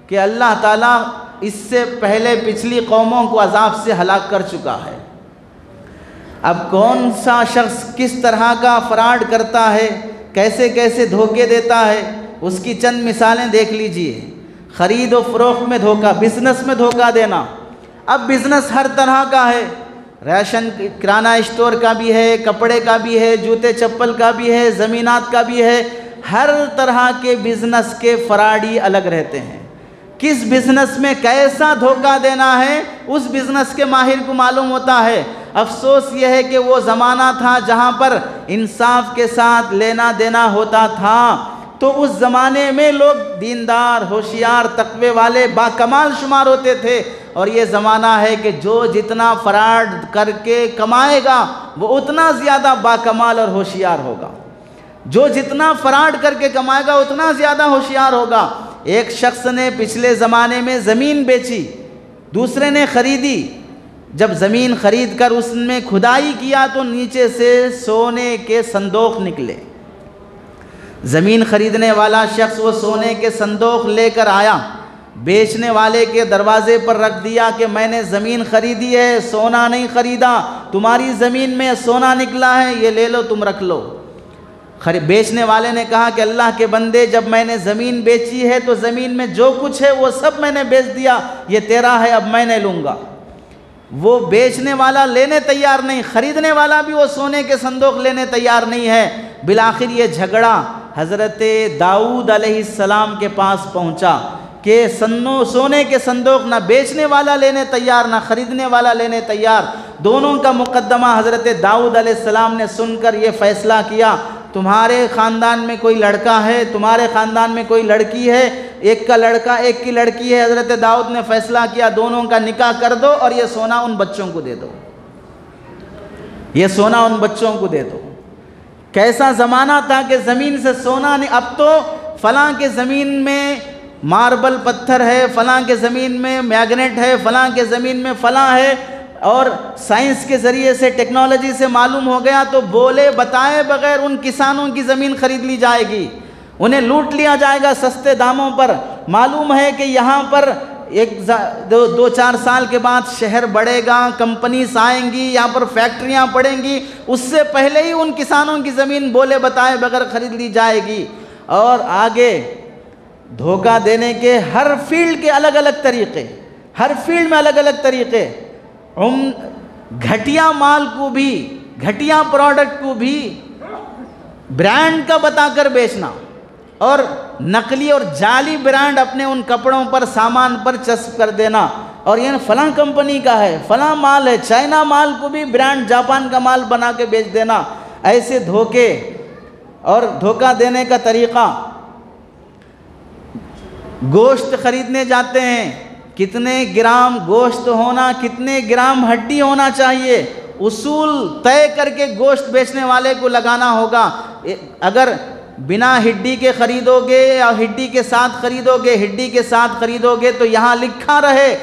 कि अल्लाह ताला इससे पहले पिछली कौमों को अज़ाब से हलाक कर चुका है। अब कौन सा शख्स किस तरह का फ़राड करता है, कैसे कैसे धोखे देता है, उसकी चंद मिसालें देख लीजिए। ख़रीद व फ़रोख्त में धोखा, बिज़नेस में धोखा देना। अब बिज़नेस हर तरह का है, राशन किराना स्टोर का भी है, कपड़े का भी है, जूते चप्पल का भी है, ज़मीनात का भी है। हर तरह के बिज़नेस के फ़राडी अलग रहते हैं। किस बिज़नेस में कैसा धोखा देना है उस बिज़नेस के माहिर को मालूम होता है। अफसोस यह है कि वो ज़माना था जहाँ पर इंसाफ के साथ लेना देना होता था, तो उस ज़माने में लोग दीनदार, होशियार, तकवे वाले, बाकमाल शुमार होते थे। और ये ज़माना है कि जो जितना फ़राड करके कमाएगा वो उतना ज़्यादा बाकमाल और होशियार होगा, जो जितना फ़राड करके कमाएगा उतना ज़्यादा होशियार होगा। एक शख्स ने पिछले ज़माने में ज़मीन बेची, दूसरे ने ख़रीदी। जब ज़मीन ख़रीद कर उसमें खुदाई किया तो नीचे से सोने के संदूक निकले। ज़मीन ख़रीदने वाला शख्स वो सोने के संदूक लेकर आया, बेचने वाले के दरवाजे पर रख दिया कि मैंने ज़मीन ख़रीदी है, सोना नहीं ख़रीदा, तुम्हारी ज़मीन में सोना निकला है, ये ले लो, तुम रख लो। बेचने वाले ने कहा कि अल्लाह के बंदे, जब मैंने ज़मीन बेची है तो ज़मीन में जो कुछ है वो सब मैंने बेच दिया, ये तेरा है, अब मैं नहीं लूँगा। वो बेचने वाला लेने तैयार नहीं, ख़रीदने वाला भी वो सोने के संदूक लेने तैयार नहीं है। बिलाखिर ये झगड़ा हज़रत दाऊद अलैहिस्सलाम के पास पहुँचा कि सोने के संदूक ना बेचने वाला लेने तैयार, ना ख़रीदने वाला लेने तैयार। दोनों का मुकद्दमा हज़रत दाऊद अलैहिस्सलाम ने सुनकर ये फ़ैसला किया, तुम्हारे ख़ानदान में कोई लड़का है, तुम्हारे ख़ानदान में कोई लड़की है, एक का लड़का एक की लड़की है। हज़रत दाऊद ने फ़ैसला किया, दोनों का निकाह कर दो और ये सोना उन बच्चों को दे दो, ये सोना उन बच्चों को दे दो। कैसा ज़माना था कि ज़मीन से सोना नहीं, अब तो फ़लाँ के ज़मीन में मार्बल पत्थर है, फ़लाँ के ज़मीन में मैग्नेट है, फ़लाँ के ज़मीन में फ़लाँ है, और साइंस के ज़रिए से, टेक्नोलॉजी से मालूम हो गया तो बोले बताए बग़ैर उन किसानों की ज़मीन ख़रीद ली जाएगी, उन्हें लूट लिया जाएगा सस्ते दामों पर। मालूम है कि यहाँ पर दो चार साल के बाद शहर बढ़ेगा, कंपनीज आएंगी, यहाँ पर फैक्ट्रियाँ पड़ेंगी, उससे पहले ही उन किसानों की ज़मीन बोले बताए बग़ैर ख़रीद ली जाएगी। और आगे धोखा देने के हर फील्ड के अलग अलग तरीक़े, हर फील्ड में अलग अलग तरीक़े। घटिया माल को भी, घटिया प्रोडक्ट को भी ब्रांड का बताकर बेचना, और नकली और जाली ब्रांड अपने उन कपड़ों पर, सामान पर चस्प कर देना, और ये फ़लाँ कंपनी का है, फ़लाँ माल है, चाइना माल को भी ब्रांड जापान का माल बना के बेच देना। ऐसे धोखे और धोखा देने का तरीक़ा। गोश्त ख़रीदने जाते हैं, कितने ग्राम गोश्त होना, कितने ग्राम हड्डी होना चाहिए, उसूल तय करके गोश्त बेचने वाले को लगाना होगा। अगर बिना हड्डी के ख़रीदोगे या हड्डी के साथ ख़रीदोगे, हड्डी के साथ ख़रीदोगे तो यहाँ लिखा रहे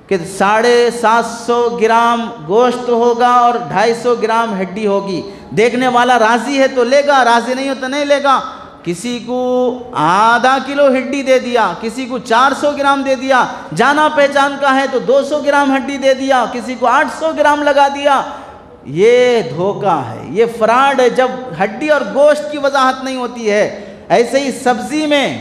कि 750 ग्राम गोश्त होगा और 250 ग्राम हड्डी होगी। देखने वाला राज़ी है तो लेगा, राज़ी नहीं हो तो नहीं लेगा। किसी को आधा किलो हड्डी दे दिया, किसी को 400 ग्राम दे दिया, जाना पहचान का है तो 200 ग्राम हड्डी दे दिया, किसी को 800 ग्राम लगा दिया। ये धोखा है, ये फ्रॉड है, जब हड्डी और गोश्त की वजाहत नहीं होती है। ऐसे ही सब्ज़ी में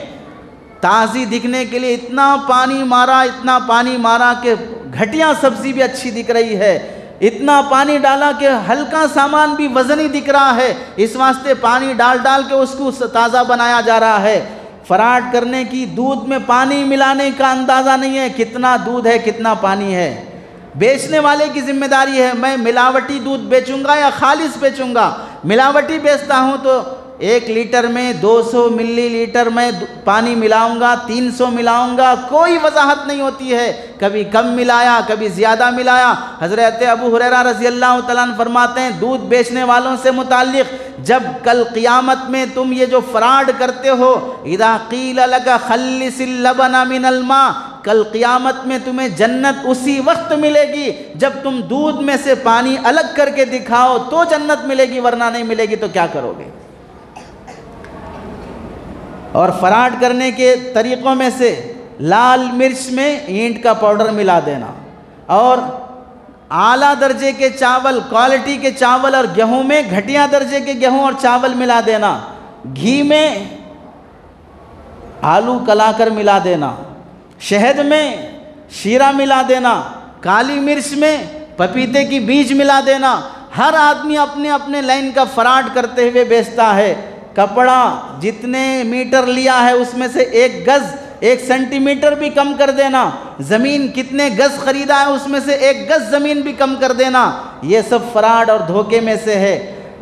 ताज़ी दिखने के लिए इतना पानी मारा, इतना पानी मारा कि घटिया सब्ज़ी भी अच्छी दिख रही है, इतना पानी डाला कि हल्का सामान भी वज़नी दिख रहा है, इस वास्ते पानी डाल डाल के उसको ताज़ा बनाया जा रहा है। फ्रॉड करने की, दूध में पानी मिलाने का अंदाज़ा नहीं है कितना दूध है, कितना पानी है। बेचने वाले की जिम्मेदारी है, मैं मिलावटी दूध बेचूंगा या खालिस बेचूंगा। मिलावटी बेचता हूँ तो 1 लीटर में 200 मिलीलीटर में पानी मिलाऊंगा, 300 मिलाऊंगा, कोई वजाहत नहीं होती है, कभी कम मिलाया, कभी ज़्यादा मिलाया। हज़रत अबू हुरैरा रज़ी अल्लाह तआला अन्हु फरमाते हैं दूध बेचने वालों से मुताल्लिक़, जब कल क़ियामत में तुम ये जो फ्रॉड करते हो, इज़ा क़ील लका ख़ल्लिसिल लबना मिनल मा, कल क़ियामत में तुम्हें जन्नत उसी वक्त मिलेगी जब तुम दूध में से पानी अलग करके दिखाओ तो जन्नत मिलेगी, वरना नहीं मिलेगी। तो क्या करोगे? और फ्रॉड करने के तरीक़ों में से लाल मिर्च में ईंट का पाउडर मिला देना, और आला दर्जे के चावल, क्वालिटी के चावल और गेहूं में घटिया दर्जे के गेहूं और चावल मिला देना, घी में आलू कलाकर मिला देना, शहद में शीरा मिला देना, काली मिर्च में पपीते की बीज मिला देना। हर आदमी अपने अपने लाइन का फ्रॉड करते हुए बेचता है। कपड़ा जितने मीटर लिया है उसमें से 1 गज़ 1 सेंटीमीटर भी कम कर देना, ज़मीन कितने गज़ ख़रीदा है उसमें से 1 गज़ ज़मीन भी कम कर देना, ये सब फ्रॉड और धोखे में से है।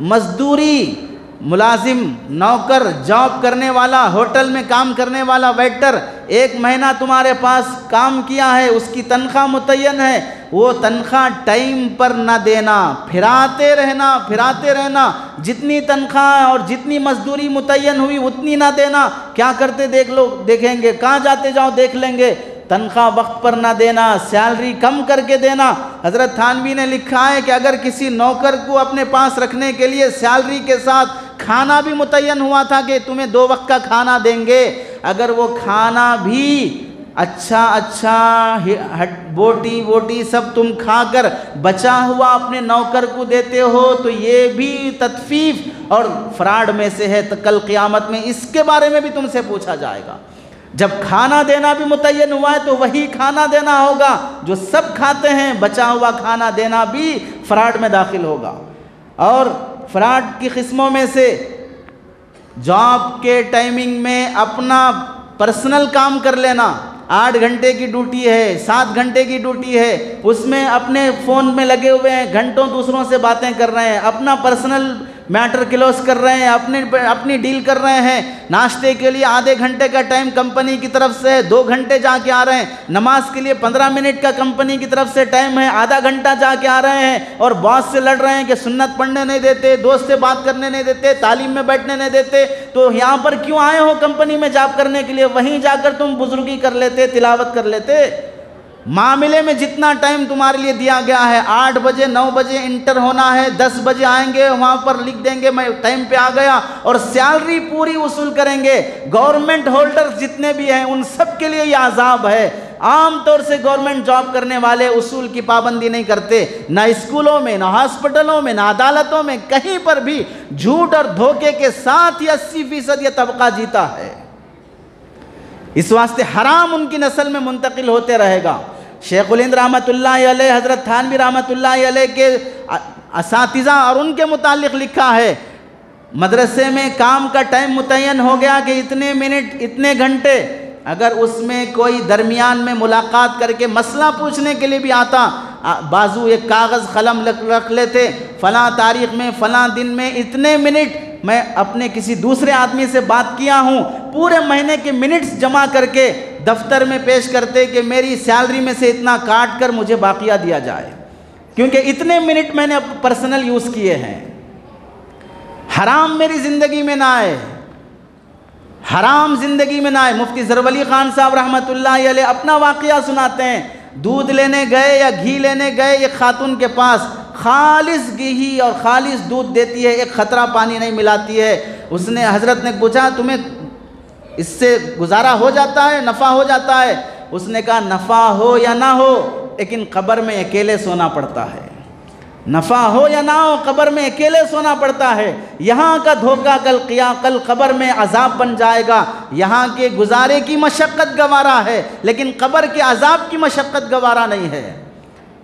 मज़दूरी, मुलाजिम, नौकर, जॉब करने वाला, होटल में काम करने वाला वेटर, 1 महीना तुम्हारे पास काम किया है, उसकी तनख्वाह मुतय्यन है, वो तनख्वाह टाइम पर ना देना, फिराते रहना, जितनी तनख्वाह और जितनी मजदूरी मुतय्यन हुई उतनी ना देना। क्या करते देखेंगे, कहाँ जाते जाओ देख लेंगे। तनख्वाह वक्त पर ना देना, सैलरी कम करके देना। हज़रत थानवी ने लिखा है कि अगर किसी नौकर को अपने पास रखने के लिए सैलरी के साथ खाना भी मुतय्यन हुआ था कि तुम्हें 2 वक्त का खाना देंगे, अगर वो खाना भी अच्छा अच्छा बोटी वोटी सब तुम खाकर बचा हुआ अपने नौकर को देते हो, तो ये भी तत्फीफ और फ्रॉड में से है। तो कल क़यामत में इसके बारे में भी तुमसे पूछा जाएगा। जब खाना देना भी मुतय्यन हुआ है तो वही खाना देना होगा जो सब खाते हैं, बचा हुआ खाना देना भी फ्रॉड में दाखिल होगा। और फ्रॉड की किस्मों में से जॉब के टाइमिंग में अपना पर्सनल काम कर लेना। 8 घंटे की ड्यूटी है, 7 घंटे की ड्यूटी है, उसमें अपने फ़ोन में लगे हुए हैं, घंटों दूसरों से बातें कर रहे हैं, अपना पर्सनल मैटर क्लोज कर रहे हैं, अपनी डील कर रहे हैं। नाश्ते के लिए आधे घंटे का टाइम कंपनी की तरफ से है, 2 घंटे जाके आ रहे हैं। नमाज के लिए 15 मिनट का कंपनी की तरफ से टाइम है, आधा घंटा जाके आ रहे हैं। और बॉस से लड़ रहे हैं कि सुन्नत पढ़ने नहीं देते, दोस्त से बात करने नहीं देते, तालीम में बैठने नहीं देते। तो यहाँ पर क्यों आए हो कंपनी में जॉब करने के लिए? वहीं जाकर तुम बुजुर्गी कर लेते, तिलावत कर लेते। मामले में जितना टाइम तुम्हारे लिए दिया गया है, 8 बजे 9 बजे इंटर होना है, 10 बजे आएंगे, वहाँ पर लिख देंगे मैं टाइम पे आ गया, और सैलरी पूरी वसूल करेंगे। गवर्नमेंट होल्डर्स जितने भी हैं उन सब के लिए ये अजाब है। आम तौर से गवर्नमेंट जॉब करने वाले उसूल की पाबंदी नहीं करते, ना स्कूलों में, ना हॉस्पिटलों में, ना अदालतों में, कहीं पर भी झूठ और धोखे के साथ ही 80% ये तबका जीता है। इस वास्ते हराम उनकी नस्ल में मुंतकिल होते रहेगा। शेखुल हिंद रहमतुल्लाह अलैह, हज़रत थानवी रहमतुल्लाह अलैह के असातिज़ा और उनके मुतालिक लिखा है, मदरसे में काम का टाइम मुतय्यन हो गया कि इतने मिनट इतने घंटे, अगर उसमें कोई दरमियान में मुलाकात करके मसला पूछने के लिए भी आता, बाजू एक कागज़ कलम रख लेते, फ़लाँ तारीख़ में फ़लाँ दिन में इतने मिनट मैं अपने किसी दूसरे आदमी से बात किया हूँ, पूरे महीने के मिनट्स जमा करके दफ्तर में पेश करते कि मेरी सैलरी में से इतना काट कर मुझे बाकिया दिया जाए, क्योंकि इतने मिनट मैंने पर्सनल यूज़ किए हैं। हराम मेरी ज़िंदगी में ना आए, हराम ज़िंदगी में ना आए। मुफ्ती ज़रवली ख़ान साहब रहमतुल्लाह अलैह अपना वाक़या सुनाते हैं। दूध लेने गए या घी लेने गए एक खातून के पास, खालिस घी और खालिस दूध देती है, एक ख़तरा पानी नहीं मिलाती है। उसने हज़रत ने पूछा तुम्हें इससे गुजारा हो जाता है, नफ़ा हो जाता है? उसने कहा नफ़ा हो या ना हो, लेकिन कब्र में अकेले सोना पड़ता है। नफ़ा हो या ना हो, कब्र में अकेले सोना पड़ता है। यहाँ का धोखा कल कब्र में अजाब बन जाएगा। यहाँ के गुजारे की मशक्क़त गवारा है, लेकिन कब्र के अजाब की मशक्क़त गवारा नहीं है।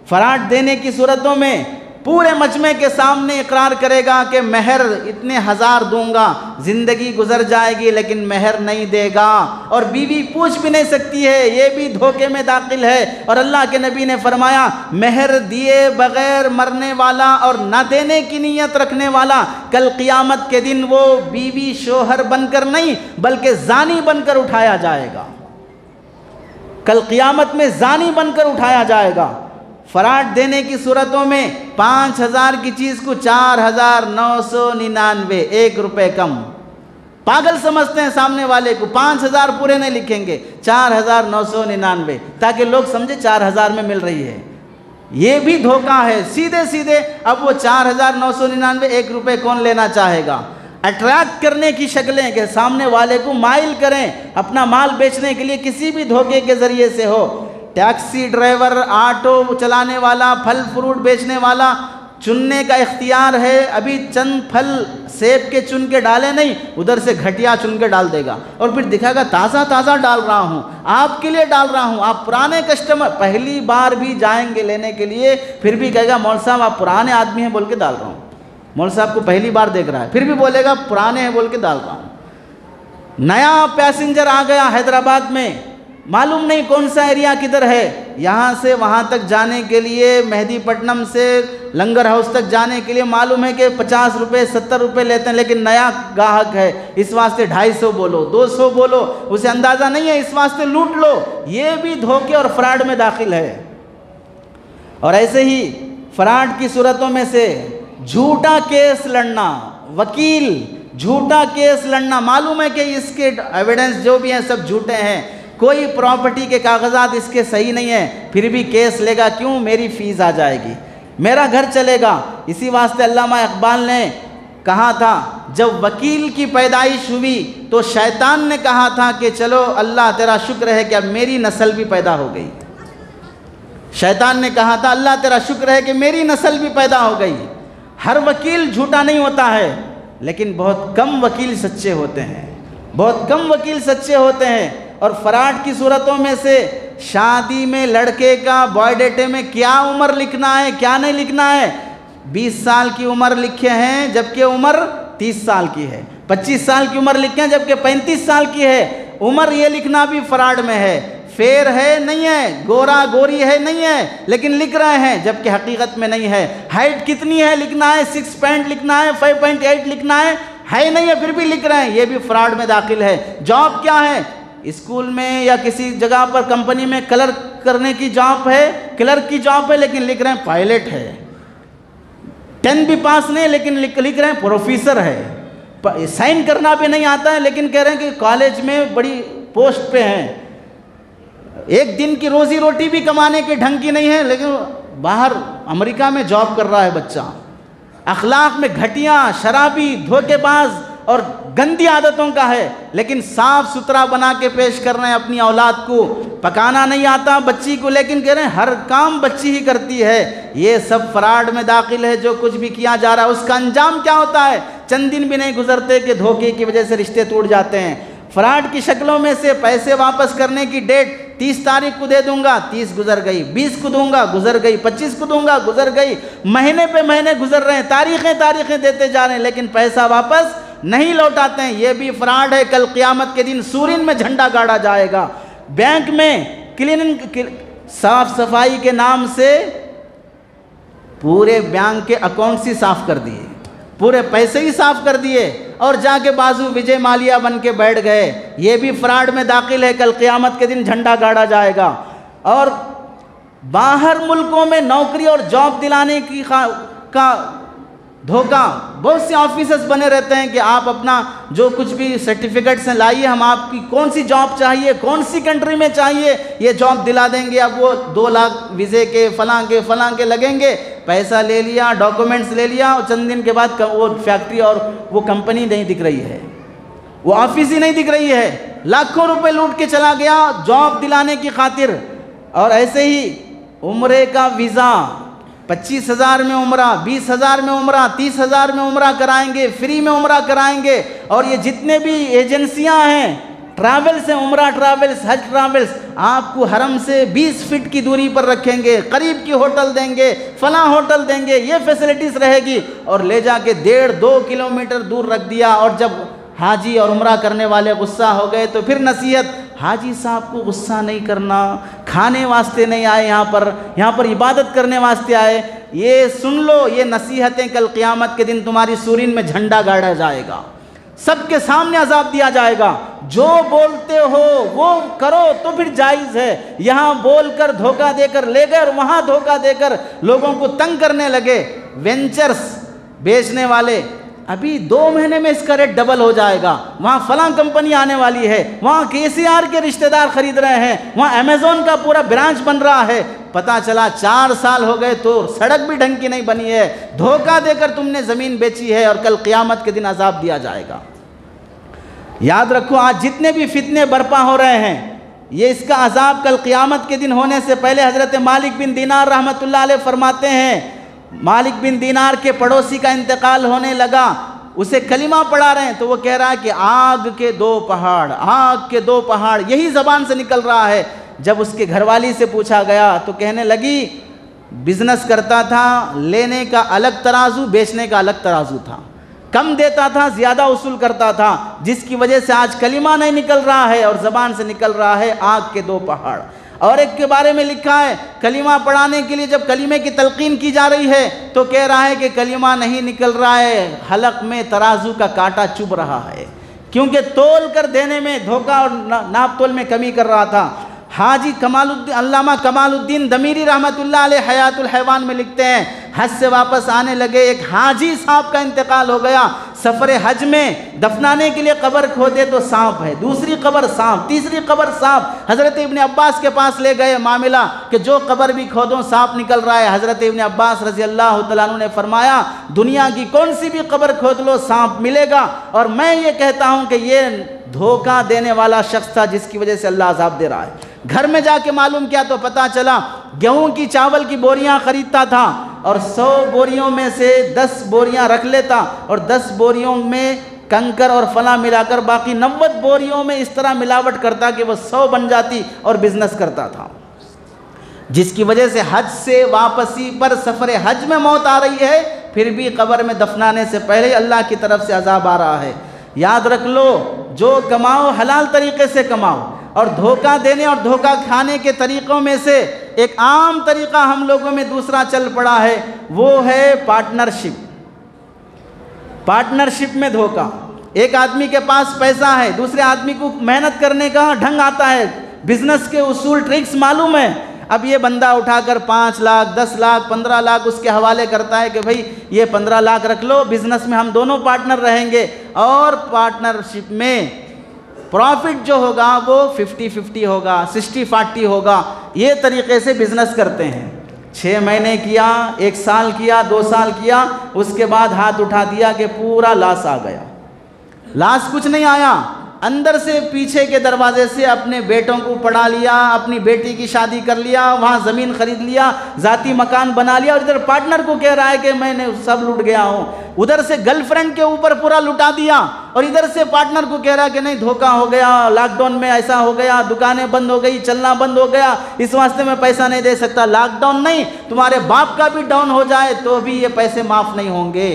फ़राड देने की सूरतों में पूरे मजमे के सामने इकरार करेगा कि महर इतने हज़ार दूंगा, ज़िंदगी गुजर जाएगी लेकिन महर नहीं देगा, और बीवी पूछ भी नहीं सकती है, ये भी धोखे में दाखिल है। और अल्लाह के नबी ने फरमाया महर दिए बग़ैर मरने वाला और ना देने की नीयत रखने वाला कल क़ियामत के दिन वो बीवी शोहर बनकर नहीं बल्कि ज़ानी बनकर उठाया जाएगा। कल क़ियामत में ज़ानी बनकर उठाया जाएगा। फ़राड देने की सूरतों में 5000 की चीज़ को 4999, 1 रुपये कम। पागल समझते हैं सामने वाले को, 5000 पूरे नहीं लिखेंगे, 4999, ताकि लोग समझे 4000 में मिल रही है। ये भी धोखा है सीधे सीधे। अब वो 4999, 1 रुपये कौन लेना चाहेगा? अट्रैक्ट करने की शक्लें कि सामने वाले को माइल करें अपना माल बेचने के लिए, किसी भी धोखे के ज़रिए से हो। टैक्सी ड्राइवर, ऑटो चलाने वाला, फल फ्रूट बेचने वाला, चुनने का इख्तियार है। अभी चंद फल सेब के चुन के डाले नहीं, उधर से घटिया चुन के डाल देगा और फिर दिखाएगा ताज़ा ताज़ा डाल रहा हूँ, आपके लिए डाल रहा हूँ। आप पुराने कस्टमर, पहली बार भी जाएंगे लेने के लिए, फिर भी कहेगा मौल साहब आप पुराने आदमी हैं बोल के डाल रहा हूँ। मौल साहब को पहली बार देख रहा है, फिर भी बोलेगा पुराने हैं बोल के डाल रहा हूँ। नया पैसेंजर आ गया हैदराबाद में, मालूम नहीं कौन सा एरिया किधर है, यहाँ से वहाँ तक जाने के लिए, मेहदीपट्टनम से लंगर हाउस तक जाने के लिए मालूम है कि 50 रुपये 70 रुपये लेते हैं, लेकिन नया ग्राहक है इस वास्ते 250 बोलो, 200 बोलो, उसे अंदाज़ा नहीं है, इस वास्ते लूट लो। ये भी धोखे और फ्रॉड में दाखिल है। और ऐसे ही फ्रॉड की सूरतों में से झूठा केस लड़ना, वकील झूठा केस लड़ना, मालूम है कि इसके एविडेंस जो भी हैं सब झूठे हैं, कोई प्रॉपर्टी के कागजात इसके सही नहीं है, फिर भी केस लेगा। क्यों? मेरी फ़ीस आ जाएगी, मेरा घर चलेगा। इसी वास्ते अल्लामा इकबाल ने कहा था, जब वकील की पैदाइश हुई तो शैतान ने कहा था कि चलो अल्लाह तेरा शुक्र है कि अब मेरी नस्ल भी पैदा हो गई। शैतान ने कहा था अल्लाह तेरा शुक्र है कि मेरी नस्ल भी पैदा हो गई। हर वकील झूठा नहीं होता है, लेकिन बहुत कम वकील सच्चे होते हैं, बहुत कम वकील सच्चे होते हैं। और फराड की सूरतों में से शादी में लड़के का बायोडेटे में क्या उम्र लिखना है, क्या नहीं लिखना है। 20 साल की उम्र लिखे हैं जबकि उम्र 30 साल की है, 25 साल की उम्र लिखे हैं जबकि 35 साल की है। उम्र ये लिखना भी फ्रॉड में है। फेर है नहीं है, गोरा गोरी है नहीं है, लेकिन लिख रहे हैं जबकि हकीकत में नहीं है। हाइट कितनी है लिखना है, 6 पॉइंट लिखना है, 5.8 लिखना है नहीं है, फिर भी लिख रहे हैं, ये भी फ्रॉड में दाखिल है। जॉब क्या है, स्कूल में या किसी जगह पर कंपनी में क्लर्क करने की जॉब है, क्लर्क की जॉब है, लेकिन लिख रहे हैं पायलट है। 10 भी पास नहीं, लेकिन लिख रहे हैं प्रोफेसर है। साइन करना भी नहीं आता है, लेकिन कह रहे हैं कि कॉलेज में बड़ी पोस्ट पे हैं। एक दिन की रोजी रोटी भी कमाने के ढंग की नहीं है, लेकिन बाहर अमेरिका में जॉब कर रहा है बच्चा। अखलाक में घटिया, शराबी, धोखेबाज और गंदी आदतों का है, लेकिन साफ सुथरा बना के पेश कर रहे हैं अपनी औलाद को। पकाना नहीं आता बच्ची को, लेकिन कह रहे हैं हर काम बच्ची ही करती है। ये सब फ्रॉड में दाखिल है। जो कुछ भी किया जा रहा है उसका अंजाम क्या होता है, चंद दिन भी नहीं गुजरते कि धोखे की वजह से रिश्ते टूट जाते हैं। फ्रॉड की शक्लों में से पैसे वापस करने की डेट 30 तारीख को दे दूंगा, 30 गुजर गई, 20 को दूंगा, गुजर गई, 25 को दूंगा, गुजर गई। महीने पे महीने गुजर रहे हैं, तारीखें देते जा रहे हैं, लेकिन पैसा वापस नहीं लौटाते हैं। ये भी फ्रॉड है। कल क़यामत के दिन सूरीन में झंडा गाड़ा जाएगा। बैंक में क्लीनिंग, साफ सफाई के नाम से पूरे बैंक के अकाउंट्स ही साफ कर दिए, पूरे पैसे ही साफ कर दिए और जाके बाजू विजय माल्या बन के बैठ गए। ये भी फ्रॉड में दाखिल है। कल क़यामत के दिन झंडा गाड़ा जाएगा। और बाहर मुल्कों में नौकरी और जॉब दिलाने की का धोखा, बहुत से ऑफिसर्स बने रहते हैं कि आप अपना जो कुछ भी सर्टिफिकेट्स हैं लाइए, हम आपकी कौन सी जॉब चाहिए, कौन सी कंट्री में चाहिए, ये जॉब दिला देंगे। अब वो 2 लाख वीज़े के फलां के लगेंगे, पैसा ले लिया, डॉक्यूमेंट्स ले लिया, और चंद दिन के बाद वो फैक्ट्री और वो कंपनी नहीं दिख रही है, वो ऑफिस ही नहीं दिख रही है। लाखों रुपए लूट के चला गया जॉब दिलाने की खातिर। और ऐसे ही उम्रे का वीज़ा 25,000 में उम्रा, 20,000 में उम्रा, 30,000 में उम्रा कराएंगे, फ्री में उम्रा कराएंगे। और ये जितने भी एजेंसियां हैं, ट्रैवल्स हैं, उम्रा ट्रैवल्स, हज ट्रैवल्स, आपको हरम से 20 फीट की दूरी पर रखेंगे, करीब की होटल देंगे, फलां होटल देंगे, ये फैसिलिटीज़ रहेगी। और ले जाके 1.5-2 किलोमीटर दूर रख दिया। और जब हाजी और उम्रा करने वाले गुस्सा हो गए तो फिर नसीहत, हाजी साहब को गुस्सा नहीं करना, खाने वास्ते नहीं आए यहाँ पर इबादत करने वास्ते आए। ये सुन लो, ये नसीहतें कल क़यामत के दिन तुम्हारी सूरीन में झंडा गाड़ा जाएगा, सबके सामने अजाब दिया जाएगा। जो बोलते हो वो करो तो फिर जायज़ है। यहाँ बोलकर धोखा देकर ले गए और वहाँ धोखा देकर लोगों को तंग करने लगे। वेंचर्स बेचने वाले, अभी 2 महीने में इसका रेट डबल हो जाएगा, वहाँ फलां कंपनी आने वाली है, वहाँ KCR के रिश्तेदार खरीद रहे हैं, वहाँ अमेज़ॉन का पूरा ब्रांच बन रहा है। पता चला 4 साल हो गए तो सड़क भी ढंग की नहीं बनी है। धोखा देकर तुमने ज़मीन बेची है और कल क़यामत के दिन अजाब दिया जाएगा। याद रखो, आज जितने भी फितने बर्पा हो रहे हैं, ये इसका अजाब कल क़यामत के दिन होने से पहले हज़रत मालिक बिन दीनार रहमतुल्लाह अलैह फरमाते हैं, मालिक बिन दीनार के पड़ोसी का इंतकाल होने लगा, उसे कलिमा पढ़ा रहे हैं तो वो कह रहा है कि आग के 2 पहाड़, आग के 2 पहाड़, यही ज़बान से निकल रहा है। जब उसके घरवाली से पूछा गया तो कहने लगी, बिजनेस करता था, लेने का अलग तराजू, बेचने का अलग तराजू था, कम देता था, ज़्यादा वसूल करता था, जिसकी वजह से आज कलिमा नहीं निकल रहा है और ज़बान से निकल रहा है आग के 2 पहाड़। और एक के बारे में लिखा है, कलिमा पढ़ाने के लिए जब कलिमे की तलकीन की जा रही है तो कह रहा है कि कलिमा नहीं निकल रहा है, हलक में तराजू का कांटा चुभ रहा है, क्योंकि तोल कर देने में धोखा और नाप तोल में कमी कर रहा था। हाजी कमालुद्दीन, अल्लामा कमालुद्दीन दमीरी रहमतुल्लाह अलैह हयातुल हैवान में लिखते हैं, हज से वापस आने लगे एक हाजी साहब का इंतकाल हो गया। सफ़र हज में दफनाने के लिए कब्र खोदे तो सांप है, दूसरी कब्र सांप, तीसरी कब्र सांप। हज़रत इब्ने अब्बास के पास ले गए मामला कि जो कब्र भी खोदो सांप निकल रहा है। हज़रत इब्ने अब्बास रज़ी अल्लाह तआला अन्हु ने फरमाया, दुनिया की कौन सी भी कब्र खोद लो सांप मिलेगा। और मैं ये कहता हूँ कि ये धोखा देने वाला शख्स था जिसकी वजह से अल्लाह अज़ाब दे रहा है। घर में जाके मालूम किया तो पता चला गेहूं की चावल की बोरियां खरीदता था और 100 बोरियों में से 10 बोरियां रख लेता और 10 बोरियों में कंकर और फला मिलाकर बाकी 90 बोरियों में इस तरह मिलावट करता कि वह 100 बन जाती और बिजनेस करता था, जिसकी वजह से हज से वापसी पर सफ़र हज में मौत आ रही है, फिर भी कब्र में दफनाने से पहले अल्लाह की तरफ से अजाब आ रहा है। याद रख लो, जो कमाओ हलाल तरीके से कमाओ। और धोखा देने और धोखा खाने के तरीक़ों में से एक आम तरीक़ा हम लोगों में दूसरा चल पड़ा है, वो है पार्टनरशिप। पार्टनरशिप में धोखा। एक आदमी के पास पैसा है, दूसरे आदमी को मेहनत करने का ढंग आता है, बिजनेस के उसूल ट्रिक्स मालूम है। अब ये बंदा उठाकर 5 लाख 10 लाख 15 लाख उसके हवाले करता है कि भाई ये 15 लाख रख लो, बिजनेस में हम दोनों पार्टनर रहेंगे और पार्टनरशिप में प्रॉफिट जो होगा वो 50-50 होगा, 60-40 होगा। ये तरीके से बिजनेस करते हैं। 6 महीने किया, 1 साल किया, 2 साल किया, उसके बाद हाथ उठा दिया कि पूरा लॉस आ गया। लॉस कुछ नहीं आया, अंदर से पीछे के दरवाजे से अपने बेटों को पढ़ा लिया, अपनी बेटी की शादी कर लिया, वहाँ ज़मीन खरीद लिया, ज़ाती मकान बना लिया और इधर पार्टनर को कह रहा है कि मैंने सब लूट गया हूँ। उधर से गर्लफ्रेंड के ऊपर पूरा लुटा दिया और इधर से पार्टनर को कह रहा है कि नहीं धोखा हो गया, लॉकडाउन में ऐसा हो गया, दुकानें बंद हो गई, चलना बंद हो गया, इस वास्ते मैं पैसा नहीं दे सकता। लॉकडाउन नहीं, तुम्हारे बाप का भी डाउन हो जाए तो भी ये पैसे माफ़ नहीं होंगे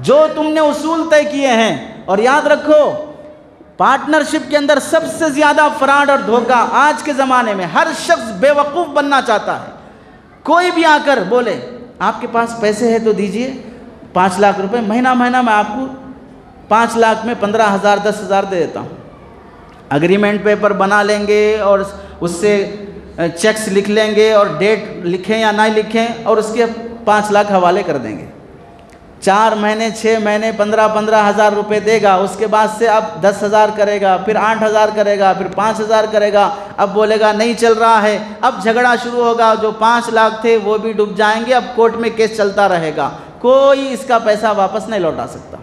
जो तुमने उसूल तय किए हैं। और याद रखो, पार्टनरशिप के अंदर सबसे ज़्यादा फ्रॉड और धोखा आज के ज़माने में हर शख्स बेवकूफ़ बनना चाहता है। कोई भी आकर बोले आपके पास पैसे हैं तो दीजिए 5 लाख रुपए, महीना महीना मैं आपको 5 लाख में 15,000 10,000 दे देता हूँ। अग्रीमेंट पेपर बना लेंगे और उससे चेक्स लिख लेंगे और डेट लिखें या ना लिखें और उसके 5 लाख हवाले कर देंगे। 4 महीने 6 महीने 15-15 हज़ार रुपये देगा, उसके बाद से अब 10,000 करेगा, फिर 8,000 करेगा, फिर 5,000 करेगा। अब बोलेगा नहीं चल रहा है, अब झगड़ा शुरू होगा, जो 5 लाख थे वो भी डूब जाएंगे, अब कोर्ट में केस चलता रहेगा, कोई इसका पैसा वापस नहीं लौटा सकता।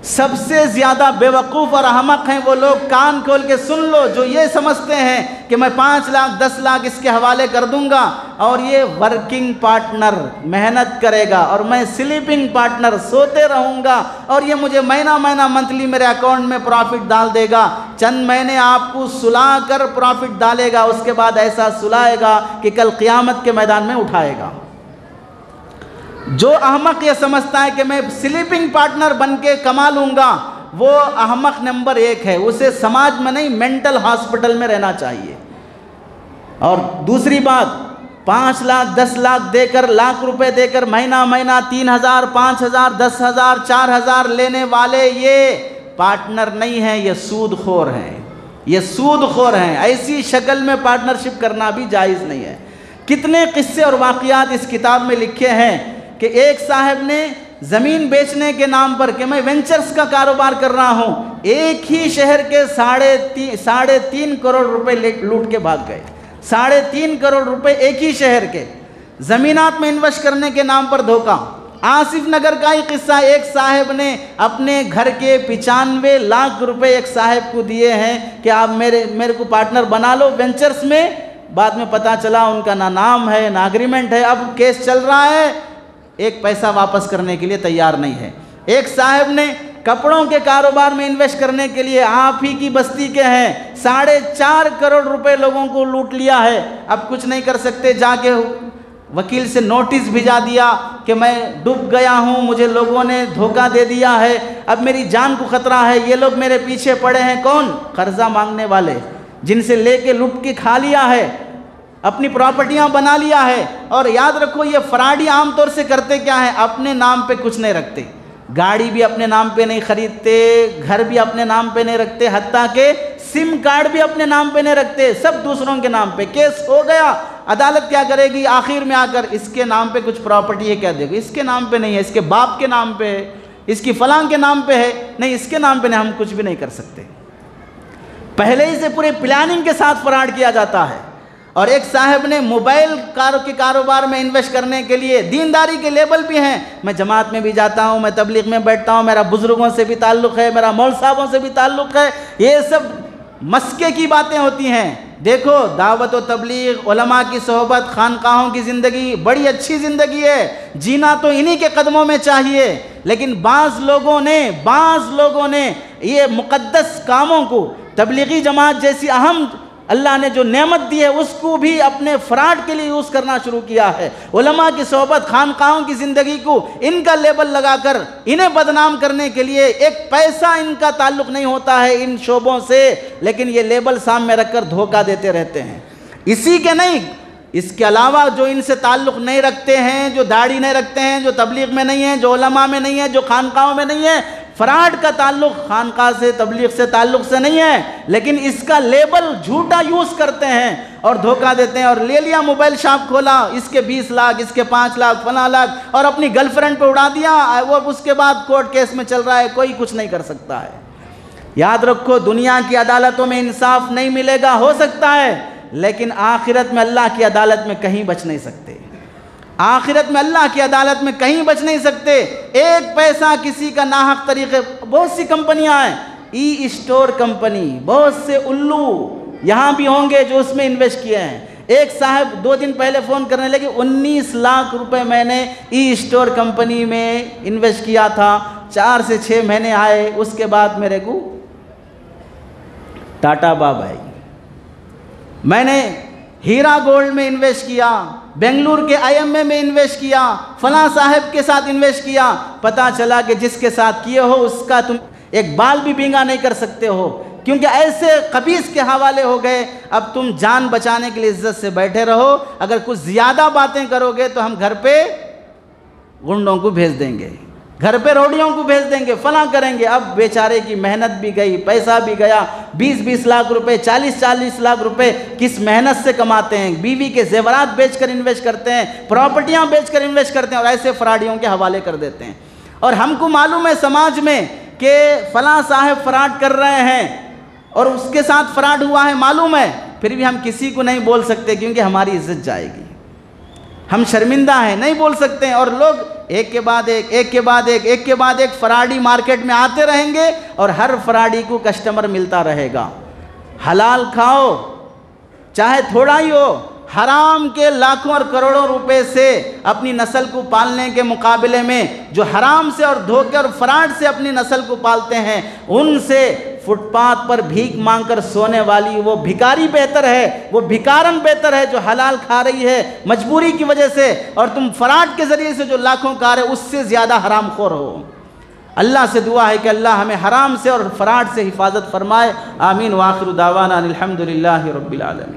सबसे ज़्यादा बेवकूफ़ और अहमक हैं वो लोग, कान खोल के सुन लो, जो ये समझते हैं कि मैं 5 लाख 10 लाख इसके हवाले कर दूंगा और ये वर्किंग पार्टनर मेहनत करेगा और मैं स्लीपिंग पार्टनर सोते रहूँगा और ये मुझे महीना महीना मंथली मेरे अकाउंट में प्रॉफिट डाल देगा। चंद महीने आपको सुला कर प्रॉफिट डालेगा, उसके बाद ऐसा सुलाएगा कि कल क़यामत के मैदान में उठाएगा। जो अहमक ये समझता है कि मैं स्लीपिंग पार्टनर बन के कमा लूँगा, वो अहमक नंबर 1 है। उसे समाज में नहीं, मेंटल हॉस्पिटल में रहना चाहिए। और दूसरी बात, 5 लाख 10 लाख देकर, लाख रुपए देकर महीना महीना 3,000 5,000 10,000 4,000 लेने वाले ये पार्टनर नहीं हैं, ये सूदखोर हैं, ये सूदखोर हैं। ऐसी शक्ल में पार्टनरशिप करना भी जायज़ नहीं है। कितने किस्से और वाक़यात इस किताब में लिखे हैं कि एक साहब ने ज़मीन बेचने के नाम पर कि मैं वेंचर्स का कारोबार कर रहा हूँ, एक ही शहर के 3.5 करोड़ रुपए लूट के भाग गए। 3.5 करोड़ रुपए एक ही शहर के ज़मीनात में इन्वेस्ट करने के नाम पर धोखा। आसिफ नगर का ही किस्सा, एक साहब ने अपने घर के 95 लाख रुपए एक साहब को दिए हैं कि आप मेरे को पार्टनर बना लो वेंचर्स में। बाद में पता चला उनका ना नाम है ना एग्रीमेंट है, अब केस चल रहा है, एक पैसा वापस करने के लिए तैयार नहीं है। एक साहब ने कपड़ों के कारोबार में इन्वेस्ट करने के लिए, आप ही की बस्ती के हैं, 4.5 करोड़ रुपए लोगों को लूट लिया है। अब कुछ नहीं कर सकते, जाके वकील से नोटिस भिजा दिया कि मैं डूब गया हूँ, मुझे लोगों ने धोखा दे दिया है, अब मेरी जान को खतरा है, ये लोग मेरे पीछे पड़े हैं। कौन? कर्जा मांगने वाले, जिनसे लेके लूट के खा लिया है, अपनी प्रॉपर्टियां बना लिया है। और याद रखो, ये फ्रॉडी आमतौर से करते क्या है, अपने नाम पे कुछ नहीं रखते, गाड़ी भी अपने नाम पे नहीं खरीदते, घर भी अपने नाम पे नहीं रखते, हत्ता के सिम कार्ड भी अपने नाम पे नहीं रखते, सब दूसरों के नाम पे। केस हो गया, अदालत क्या करेगी, आखिर में आकर इसके नाम पे कुछ प्रॉपर्टी है, क्या देखो इसके नाम पे नहीं है, इसके बाप के नाम पे है, इसकी फ़लाँ के नाम पे है, नहीं इसके नाम पे नहीं, हम कुछ भी नहीं कर सकते। पहले ही से पूरे प्लानिंग के साथ फ्रॉड किया जाता है। और एक साहब ने मोबाइल के कारोबार में इन्वेस्ट करने के लिए दीनदारी के लेबल भी हैं, मैं जमात में भी जाता हूँ, मैं तबलीग में बैठता हूँ, मेरा बुज़ुर्गों से भी ताल्लुक़ है, मेरा मौल साहबों से भी ताल्लुक़ है, ये सब मस्के की बातें होती हैं। देखो दावत व तबलीग, उलमा की सोहबत, खानकाहों की ज़िंदगी बड़ी अच्छी ज़िंदगी है, जीना तो इन्हीं के कदमों में चाहिए। लेकिन बाज़ लोगों ने ये मुक़द्दस कामों को, तबलीगी जमात जैसी अहम अल्लाह ने जो नेमत दी है उसको भी अपने फ़राड के लिए यूज़ करना शुरू किया है। उलमा की सोहबत, खानकाहों की ज़िंदगी को इनका लेबल लगाकर इन्हें बदनाम करने के लिए एक पैसा इनका ताल्लुक़ नहीं होता है इन शोबों से, लेकिन ये लेबल सामने रखकर धोखा देते रहते हैं। इसी के नहीं, इसके अलावा जो इनसे ताल्लुक़ नहीं रखते हैं, जो दाढ़ी नहीं रखते हैं, जो तबलीग में नहीं है, जो उलमा में नहीं है, जो खानकाहों में नहीं है, फ़राड का ताल्लुक़ खानका से, तबलीग से ताल्लुक़ से नहीं है, लेकिन इसका लेबल झूठा यूज़ करते हैं और धोखा देते हैं। और ले लिया मोबाइल शॉप खोला, इसके 20 लाख, इसके 5 लाख, फला लाख, और अपनी गर्लफ्रेंड पे उड़ा दिया, वो उसके बाद कोर्ट केस में चल रहा है, कोई कुछ नहीं कर सकता है। याद रखो, दुनिया की अदालतों में इंसाफ नहीं मिलेगा, हो सकता है, लेकिन आखिरत में अल्लाह की अदालत में कहीं बच नहीं सकते। आखिरत में अल्लाह की अदालत में कहीं बच नहीं सकते। एक पैसा किसी का नाहक तरीके, बहुत सी कंपनियां हैं, ई स्टोर कंपनी, बहुत से उल्लू यहाँ भी होंगे जो उसमें इन्वेस्ट किए हैं। एक साहब 2 दिन पहले फ़ोन करने लगे, 19 लाख रुपए मैंने ई स्टोर कंपनी में इन्वेस्ट किया था, 4 से 6 महीने आए, उसके बाद मेरे को टाटा बाय। मैंने हीरा गोल्ड में इन्वेस्ट किया, बेंगलुरु के IMA में इन्वेस्ट किया, फलां साहब के साथ इन्वेस्ट किया, पता चला कि जिसके साथ किए हो उसका तुम एक बाल भी बींगा नहीं कर सकते हो, क्योंकि ऐसे खबीस के हवाले हो गए। अब तुम जान बचाने के लिए इज्जत से बैठे रहो, अगर कुछ ज़्यादा बातें करोगे तो हम घर पे गुंडों को भेज देंगे, घर पे रोडियों को भेज देंगे, फला करेंगे। अब बेचारे की मेहनत भी गई, पैसा भी गया, 20-20 लाख रुपए, 40-40 लाख रुपए किस मेहनत से कमाते हैं। बीवी के जेवरात बेचकर इन्वेस्ट करते हैं, प्रॉपर्टियां बेचकर इन्वेस्ट करते हैं और ऐसे फ्रॉडियों के हवाले कर देते हैं। और हमको मालूम है समाज में कि फला साहब फ्रॉड कर रहे हैं और उसके साथ फ्रॉड हुआ है, मालूम है, फिर भी हम किसी को नहीं बोल सकते क्योंकि हमारी इज्जत जाएगी, हम शर्मिंदा हैं, नहीं बोल सकते हैं। और लोग एक के बाद एक फराडी मार्केट में आते रहेंगे और हर फराडी को कस्टमर मिलता रहेगा। हलाल खाओ, चाहे थोड़ा ही हो, हराम के लाखों और करोड़ों रुपए से अपनी नस्ल को पालने के मुकाबले में जो हराम से और धोखे और फराड से अपनी नस्ल को पालते हैं, उनसे फुटपाथ पर भीख मांगकर सोने वाली वो भिकारी बेहतर है, वो भिकारन बेहतर है जो हलाल खा रही है मजबूरी की वजह से, और तुम फराड के ज़रिए से जो लाखों खा रहे उससे ज़्यादा हराम खोर हो। अल्लाह से दुआ है कि अल्लाह हमें हराम से और फराड से हिफाजत फरमाए। आमीन। व आखिरु दावाना अनिल हम्दुलिल्लाहि रब्बिल आलमीन।